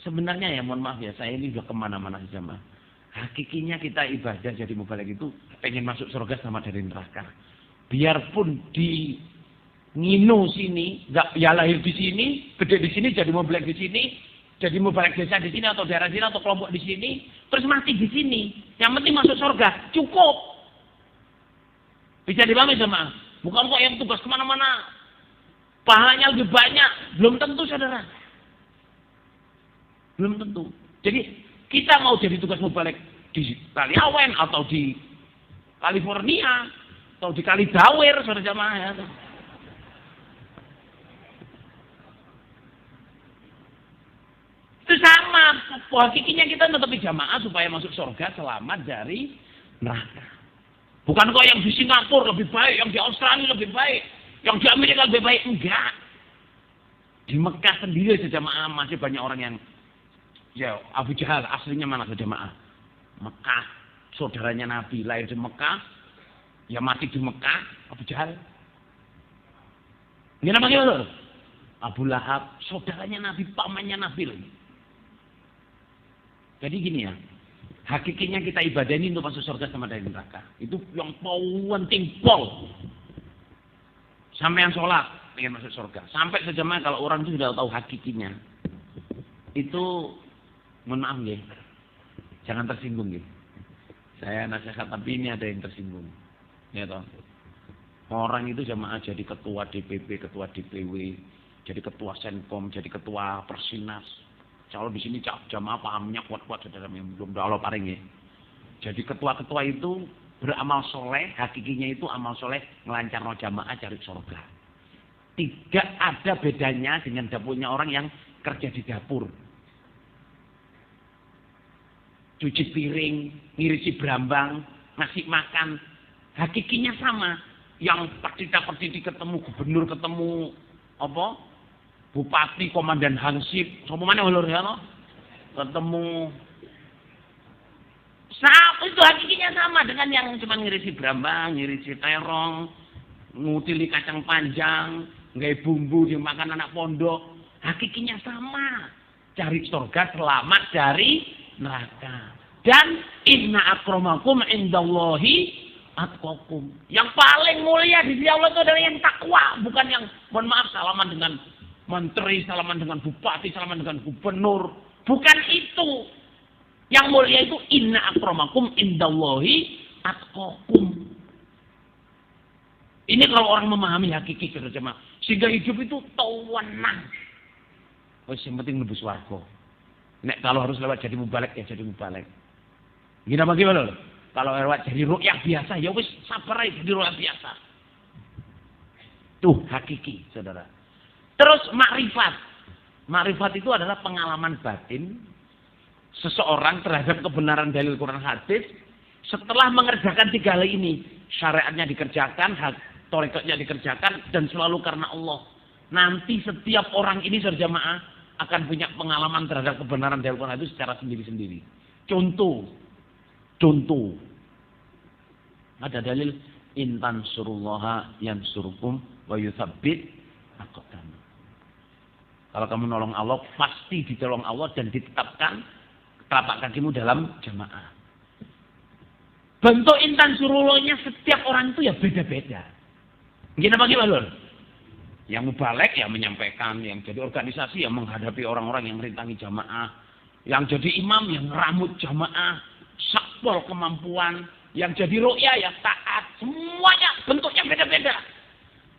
sebenarnya ya mohon maaf ya, saya ini udah kemana-mana jamaah. Hakikinya kita ibadah jadi mubalek itu pengen masuk surga sama dari neraka. Biarpun di Nginu sini, nggak ya lahir di sini, gede di sini, jadi mubalek di sini, jadi mubalek desa di sini atau daerah sini atau kelompok di sini, terus mati di sini. Yang penting masuk surga, cukup. Bisa dipahami sama? Bukan kok yang tugas kemana-mana, pahalanya lebih banyak, belum tentu saudara. Belum tentu. Jadi kita mau jadi tugas mubalik di Kaliawen atau di California atau di Kalidawir, saudara jamaah ya. Itu sama, hakikinya kita netepi jamaah supaya masuk surga selamat dari neraka. Bukan kok yang di Singapura lebih baik, yang di Australia lebih baik, yang di Amerika lebih baik, enggak. Di Mekah sendiri jamaah masih banyak orang yang ya Abu Jahal aslinya mana jamaah? Mekah, saudaranya Nabi lahir di Mekah, ya mati di Mekah, Abu Jahal. Ini nama gimana? Abu Lahab, saudaranya Nabi, pamannya Nabi lagi. Jadi gini ya, hakikinya kita ibadah ini untuk masuk surga sama dari neraka. Itu yang penting pol. Sampai yang sholat ingin masuk surga. Sampai sejamaah kalau orang itu sudah tahu hakikinya, itu mohon maaf ya, jangan tersinggung ya. Saya nasihat tapi ini ada yang tersinggung. Ya toh. Orang itu jamaah jadi ketua DPP, ketua DPW, jadi ketua Senkom, jadi ketua Persinas. Kalau di sini jamaah pahamnya kuat-kuat saudara yang belum Allah paring ya. Jadi ketua-ketua itu beramal soleh, hakikinya itu amal soleh ngelancarno jamaah cari surga. Tidak ada bedanya dengan dapurnya orang yang kerja di dapur. Cuci piring, ngirisi brambang, ngasih makan, hakikinya sama. Yang partita-partiti ketemu gubernur, ketemu apa? Bupati, komandan Hansip, sama mana ulur ya no? Ketemu itu hakikinya sama dengan yang cuma ngirisi brambang, ngirisi terong, ngutili kacang panjang, nggak bumbu dimakan anak pondok. Hakikinya sama. Cari surga selamat dari neraka. Dan inna akramakum indallahi atqakum. Yang paling mulia di sisi Allah itu adalah yang takwa, bukan yang mohon maaf salaman dengan menteri, salaman dengan bupati, salaman dengan gubernur. Bukan itu. Yang mulia itu inna akramakum indallahi atqakum. Ini kalau orang memahami hakiki jemaah, sehingga hidup itu tawanan. Oh, yang penting lebih swarga. Nek kalau harus lewat jadi mubalek ya jadi mubalek. Gimana bagaimana? Kalau lewat jadi rukyah biasa ya wis sabar aja jadi rukyah biasa. Tuh hakiki, saudara. Terus makrifat. Makrifat itu adalah pengalaman batin seseorang terhadap kebenaran dalil Quran hadis setelah mengerjakan 3 hal ini. Syariatnya dikerjakan, thariqatnya dikerjakan, dan selalu karena Allah. Nanti setiap orang ini jamaah akan punya pengalaman terhadap kebenaran dalil Quran itu secara sendiri-sendiri. Contoh. Ada dalil intan surullaha yansurkum wa yutsabbit aqdam. Kalau kamu nolong Allah, pasti ditolong Allah dan ditetapkan telapak kakimu dalam jamaah. Bentuk intan surullahnya setiap orang itu ya beda-beda. Gimana lur? Yang mubalek ya menyampaikan, yang jadi organisasi yang menghadapi orang-orang yang merintangi jamaah, yang jadi imam yang ngeramut jamaah, sakpol kemampuan, yang jadi ru'ya ya taat, semuanya bentuknya beda-beda.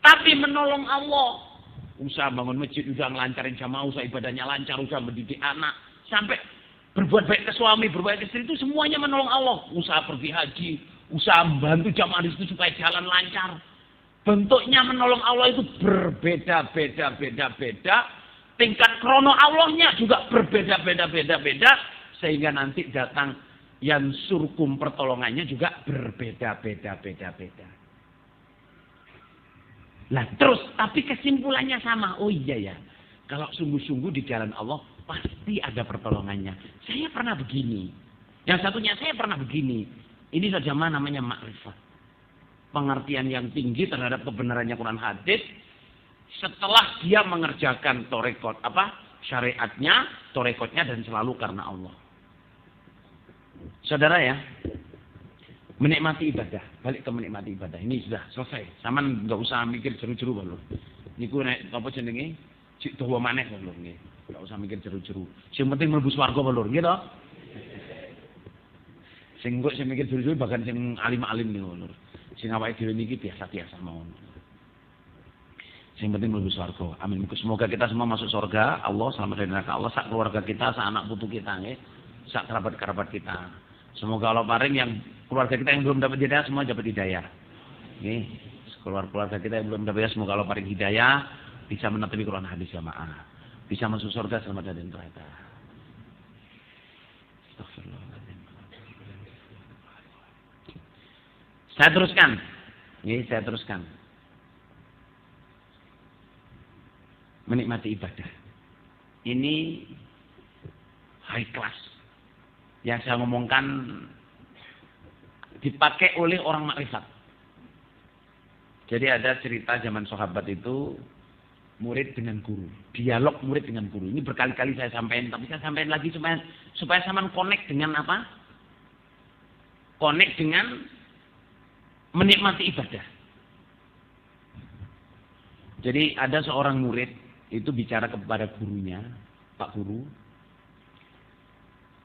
Tapi menolong Allah, usaha bangun masjid, usaha ngelancarin jamaah, usaha ibadahnya lancar, usaha mendidik anak, sampai berbuat baik ke suami, berbuat baik ke istri, itu semuanya menolong Allah. Usaha pergi haji, usaha membantu jamaah itu supaya jalan lancar. Bentuknya menolong Allah itu berbeda-beda. Tingkat krono Allahnya juga berbeda-beda. Sehingga nanti datang yang surkum pertolongannya juga berbeda-beda. Nah terus, tapi kesimpulannya sama. Oh iya ya, kalau sungguh-sungguh di jalan Allah pasti ada pertolongannya. Saya pernah begini. Yang satunya saya pernah begini. Ini saja namanya makrifat. Pengertian yang tinggi terhadap kebenarannya Quran hadis setelah dia mengerjakan syariatnya, thariqatnya, dan selalu karena Allah. Saudara ya, menikmati ibadah, balik ke menikmati ibadah. Ini sudah selesai. Saman nggak usah mikir jeru-jeru lho. Niku nek apa jenenge? Cik dawa maneh lho nggih. Nggak usah mikir jeru-jeru. Sing penting mlebu swarga lho, nggih to? Sing kok sing mikir jeru-jeru bahkan sing alim-alim niku lho. Sing awake dhewe niki biasa-biasa mawon. Yang penting mlebu surga. Amin. Semoga kita semua masuk surga. Allah selamat dari neraka Allah, sak keluarga kita, sak anak putu kita nggih. Sak kerabat-kerabat kita. Semoga Allah paring yang keluarga kita yang belum dapat hidayah semua dapat hidayah. Nggih. Keluarga kita yang belum dapat hidayah semoga Allah paring hidayah, bisa menetapi Quran hadis jamaah. Bisa masuk surga selamat dari neraka. Astagfirullahaladzim. Saya teruskan. Nggih, saya teruskan. Menikmati ibadah. Ini high class. Yang saya ngomongkan dipakai oleh orang makrifat. Jadi ada cerita zaman sahabat itu murid dengan guru. Dialog murid dengan guru. Ini berkali-kali saya sampaikan, tapi saya sampaikan lagi supaya sama connect dengan apa? Connect dengan menikmati ibadah. Jadi ada seorang murid itu bicara kepada gurunya, Pak Guru,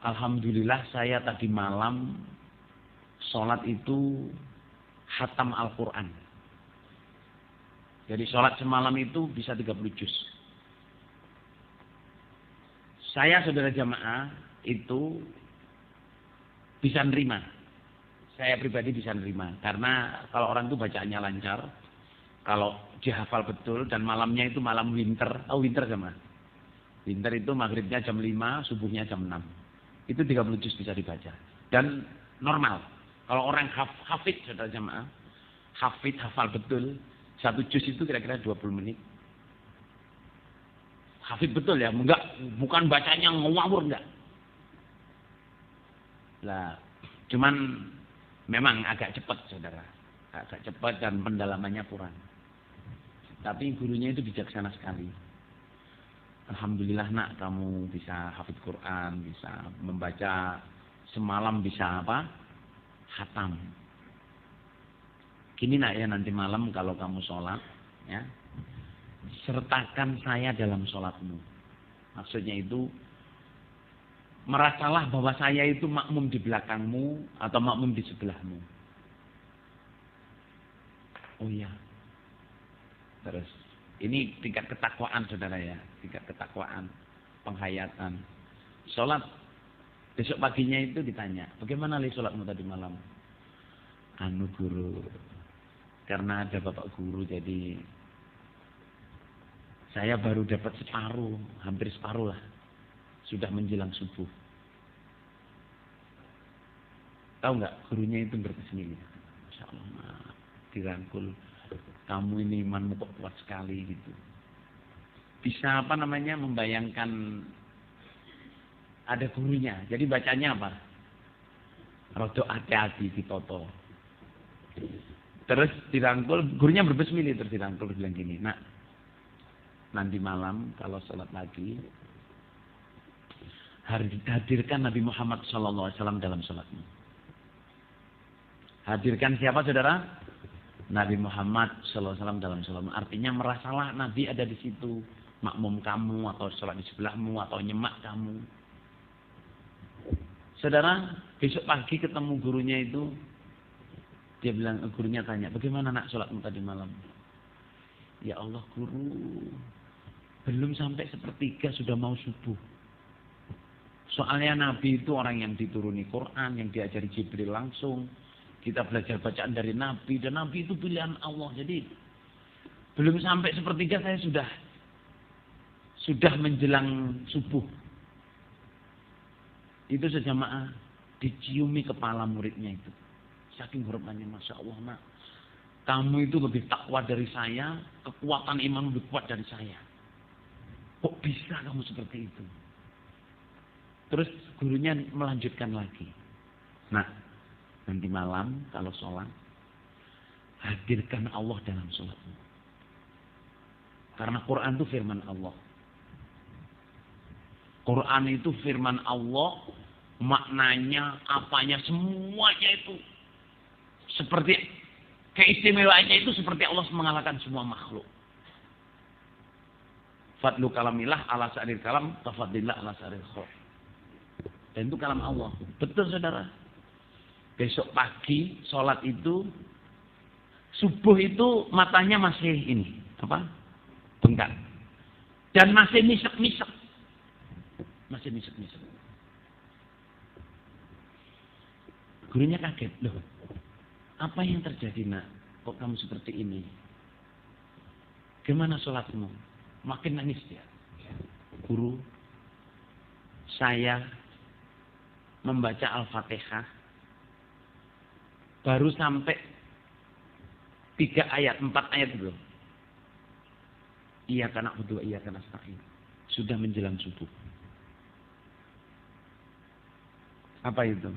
alhamdulillah saya tadi malam sholat itu khatam Al-Quran. Jadi sholat semalam itu bisa 30 juz. Saya saudara jamaah itu bisa nerima. Saya pribadi bisa nerima. Karena kalau orang itu bacaannya lancar, kalau dihafal betul dan malamnya itu malam winter. Oh winter sama. Winter itu maghribnya jam 5, subuhnya jam 6. Itu 30 juz bisa dibaca. Dan normal. Kalau orang hafid saudara jamaah, hafid hafal betul, 1 juz itu kira-kira 20 menit. Hafid betul ya, bukan bacanya ngawur enggak. Lah, cuman memang agak cepat saudara. Agak cepat dan pendalamannya kurang. Tapi gurunya itu bijaksana sekali. Alhamdulillah nak, kamu bisa hafid Quran, bisa membaca semalam bisa apa? Khatam. Gini nak ya, nanti malam kalau kamu sholat, ya, sertakan saya dalam sholatmu. Maksudnya itu, merasalah bahwa saya itu makmum di belakangmu atau makmum di sebelahmu. Oh iya. Terus, ini tingkat ketakwaan saudara ya, tingkat ketakwaan, penghayatan. Sholat, besok paginya itu ditanya, bagaimana li sholatmu tadi malam? Anu guru, karena ada bapak guru jadi saya baru dapat separuh, hampir separuh lah, sudah menjelang subuh. Tahu nggak, gurunya itu berkesenian. Masya Allah, dirangkul. Kamu ini imanmu kok kuat sekali gitu. Bisa apa namanya membayangkan ada gurunya. Jadi bacanya apa? Rodok hati-hati ditoto. Terus dirangkul, gurunya berbesmili terus dirangkul bilang gini, nak, nanti malam kalau sholat lagi hadirkan Nabi Muhammad SAW dalam sholatmu. Hadirkan siapa saudara? Nabi Muhammad SAW dalam sholatmu. Artinya merasalah Nabi ada di situ, makmum kamu atau sholat di sebelahmu atau nyemak kamu. Saudara, besok pagi ketemu gurunya itu, dia bilang, gurunya tanya, bagaimana nak sholatmu tadi malam? Ya Allah guru, belum sampai sepertiga sudah mau subuh. Soalnya Nabi itu orang yang dituruni Quran, yang diajari Jibril langsung. Kita belajar bacaan dari Nabi, dan Nabi itu pilihan Allah. Jadi belum sampai sepertiga saya sudah menjelang subuh. Itu sejamaah diciumi kepala muridnya itu. Saking hormatnya, Masya Allah nak, kamu itu lebih takwa dari saya, kekuatan iman lebih kuat dari saya. Kok bisa kamu seperti itu? Terus gurunya melanjutkan lagi. Nah, nanti malam kalau sholat, hadirkan Allah dalam sholatmu. Karena Quran itu firman Allah. Quran itu firman Allah, maknanya, apanya, semuanya itu seperti keistimewaannya itu seperti Allah mengalahkan semua makhluk. Fadlu kalamillah ala sa'ril kalam, tafadillah ala sa'ril khawf. Dan itu kalam Allah. Betul saudara. Besok pagi sholat itu, subuh itu matanya masih ini, apa? bengkak. Dan masih misek-misek. Masih misek-misek. Gurunya kaget, loh. Apa yang terjadi, nak? Kok kamu seperti ini? Gimana sholatmu? Makin nangis dia. Guru, saya membaca Al-Fatihah baru sampai 3 ayat, 4 ayat belum. Iya karena berdua, iya karena nasta'in. Sudah menjelang subuh. Apa itu?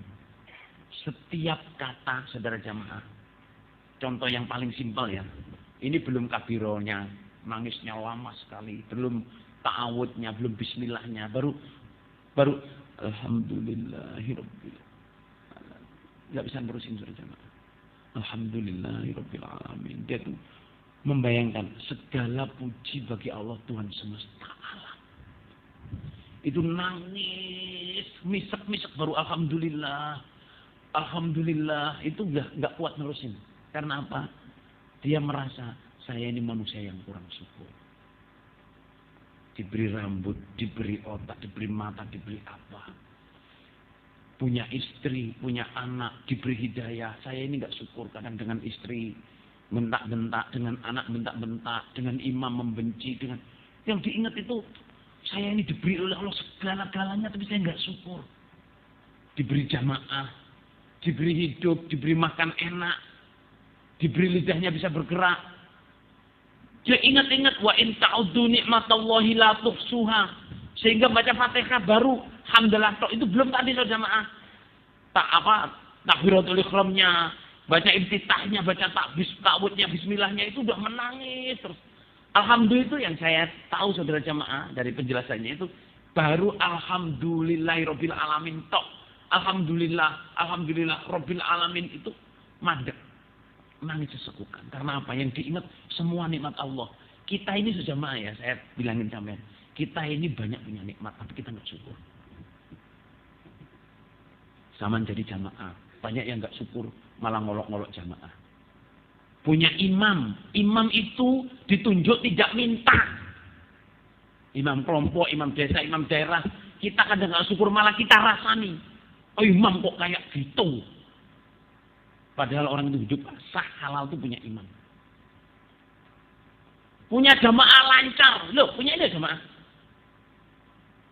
Setiap kata, saudara jamaah. Contoh yang paling simpel ya. Ini belum kabironya, nangisnya lama sekali. Belum ta'awudnya, belum bismillahnya. Baru Alhamdulillahirabbil alamin. Enggak bisa nerusin saudara jamaah. Alhamdulillahirabbil alamin. Dia tuh membayangkan segala puji bagi Allah Tuhan semesta alam. Itu nangis, misek-misek baru alhamdulillah. Alhamdulillah, itu enggak kuat nerusin. Karena apa? Dia merasa saya ini manusia yang kurang syukur. Diberi rambut, diberi otak, diberi mata, diberi apa. Punya istri, punya anak, diberi hidayah. Saya ini enggak syukur kadang dengan istri bentak-bentak, dengan anak bentak-bentak, dengan imam membenci, dengan yang diingat itu saya ini diberi oleh Allah segala-galanya tapi saya enggak syukur. Diberi jamaah, diberi hidup, diberi makan enak, diberi lidahnya bisa bergerak. Dia ingat-ingat wa in ta'uddu nikmatallahi la tuhsuha. Sehingga baca Fatihah baru hamdalah tok itu belum tadi saudara jamaah. Takbiratul ihramnya, baca iftitahnya, baca ta'awudnya, bismillahnya itu udah menangis terus. Alhamdulillah itu yang saya tahu saudara jamaah dari penjelasannya itu baru alhamdulillahirabbil alamin tok. Alhamdulillah rabbil alamin itu mandek. Nangis sesekukan. Karena apa? Yang diingat semua nikmat Allah. Kita ini sejamaah ya, saya bilangin sampean. Kita ini banyak punya nikmat, tapi kita nggak syukur. Sama jadi jamaah. Banyak yang nggak syukur, malah ngolok-ngolok jamaah. Punya imam. Imam itu ditunjuk tidak minta. Imam kelompok, imam desa, imam daerah. Kita kadang nggak syukur, malah kita rasani. Oh imam kok kayak gitu. Padahal orang itu hidup sah halal itu punya imam. Punya jamaah lancar. Loh, punya ini jamaah.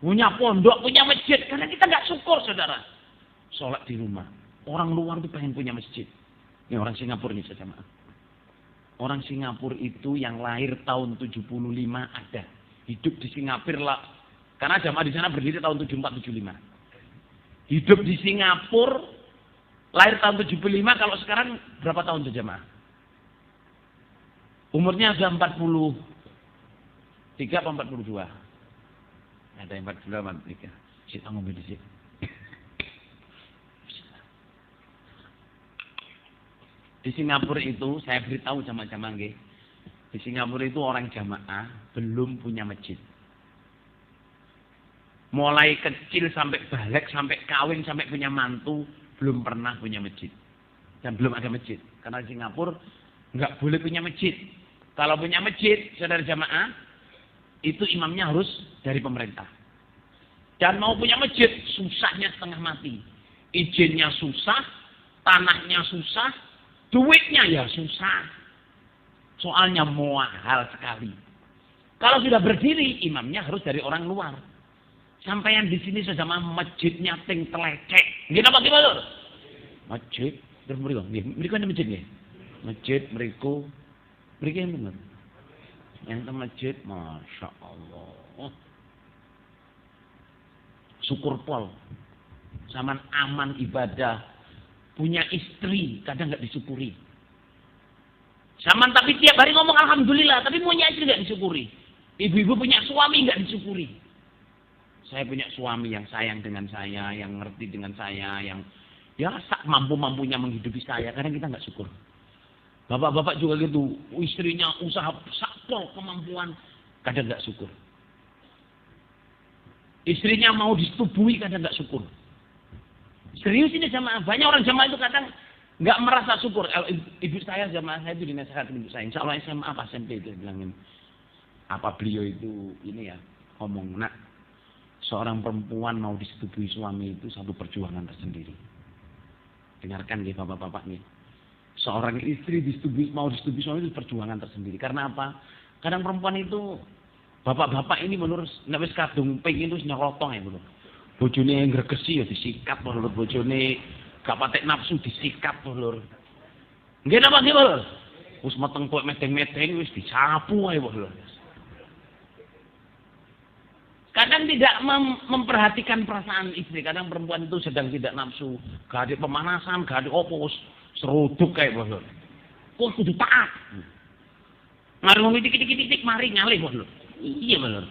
Punya pondok, punya masjid. Karena kita nggak syukur, saudara. Sholat di rumah. Orang luar itu pengen punya masjid. Ini orang Singapura nih, jamaah. Orang Singapura itu yang lahir tahun 75 ada. Hidup di Singapura lah. Karena jamaah di sana berdiri tahun 74-75. Hidup di Singapura. Lahir tahun 75, kalau sekarang berapa tahun tuh jamaah? Umurnya sudah 43 atau 42? Ada yang 42, 43. Kita ngomong di sini. Di Singapura itu, saya beritahu sama jamaah nggih. Di Singapura itu orang jamaah belum punya masjid. Mulai kecil sampai balik, sampai kawin, sampai punya mantu, belum pernah punya masjid. Dan belum ada masjid. Karena di Singapura nggak boleh punya masjid. Kalau punya masjid, saudara jamaah, itu imamnya harus dari pemerintah. Dan mau punya masjid, susahnya setengah mati. Izinnya susah, tanahnya susah, duitnya ya susah. Soalnya mahal sekali. Kalau sudah berdiri, imamnya harus dari orang luar. Sampai yang di sini sejama masjidnya ting telecek. Nggih napa gimana? Masjid terus mriku. Nggih, mriku ana masjid nggih. Masjid mriku. Mriki bener. Yang masjid, Masya Allah. Syukur pol. Saman aman ibadah. Punya istri, kadang nggak disyukuri. Saman tapi tiap hari ngomong alhamdulillah, tapi punya istri nggak disyukuri. Ibu-ibu punya suami nggak disyukuri. Saya punya suami yang sayang dengan saya, yang ngerti dengan saya, yang ya mampu-mampunya menghidupi saya. Kadang kita nggak syukur. Bapak-bapak juga gitu, istrinya usaha sakpol kemampuan, kadang nggak syukur. Istrinya mau disetubui, kadang nggak syukur. Serius ini jamaah. Banyak orang jamaah itu kadang nggak merasa syukur. Ibu saya jamaah saya itu dinasehatin ibu saya. Insya Allah SMA apa SMP itu bilangin. apa beliau itu ini ya ngomong, nak, seorang perempuan mau disetujui suami itu satu perjuangan tersendiri. Dengarkan nih bapak-bapak nih. Seorang istri mau disetujui suami itu perjuangan tersendiri. Karena apa? Kadang perempuan itu bapak-bapak ini menurut nek wis kadung ping itu nyerotong ya, Bro. Bojone ngregesi ya disikat, Lur. Bojone gak patek nafsu disikat, Lur. Nggih napa nggih, Lur? Wis meteng kowe medeng-medeng wis disapu ae, Lur. Kadang tidak memperhatikan perasaan istri. Kadang perempuan itu sedang tidak nafsu. Gak ada pemanasan, gak ada opos. Seruduk kayak Lur. Kok kudu taat. Ngarung titik-titik mari nyalih, Lur. Iya, Lur.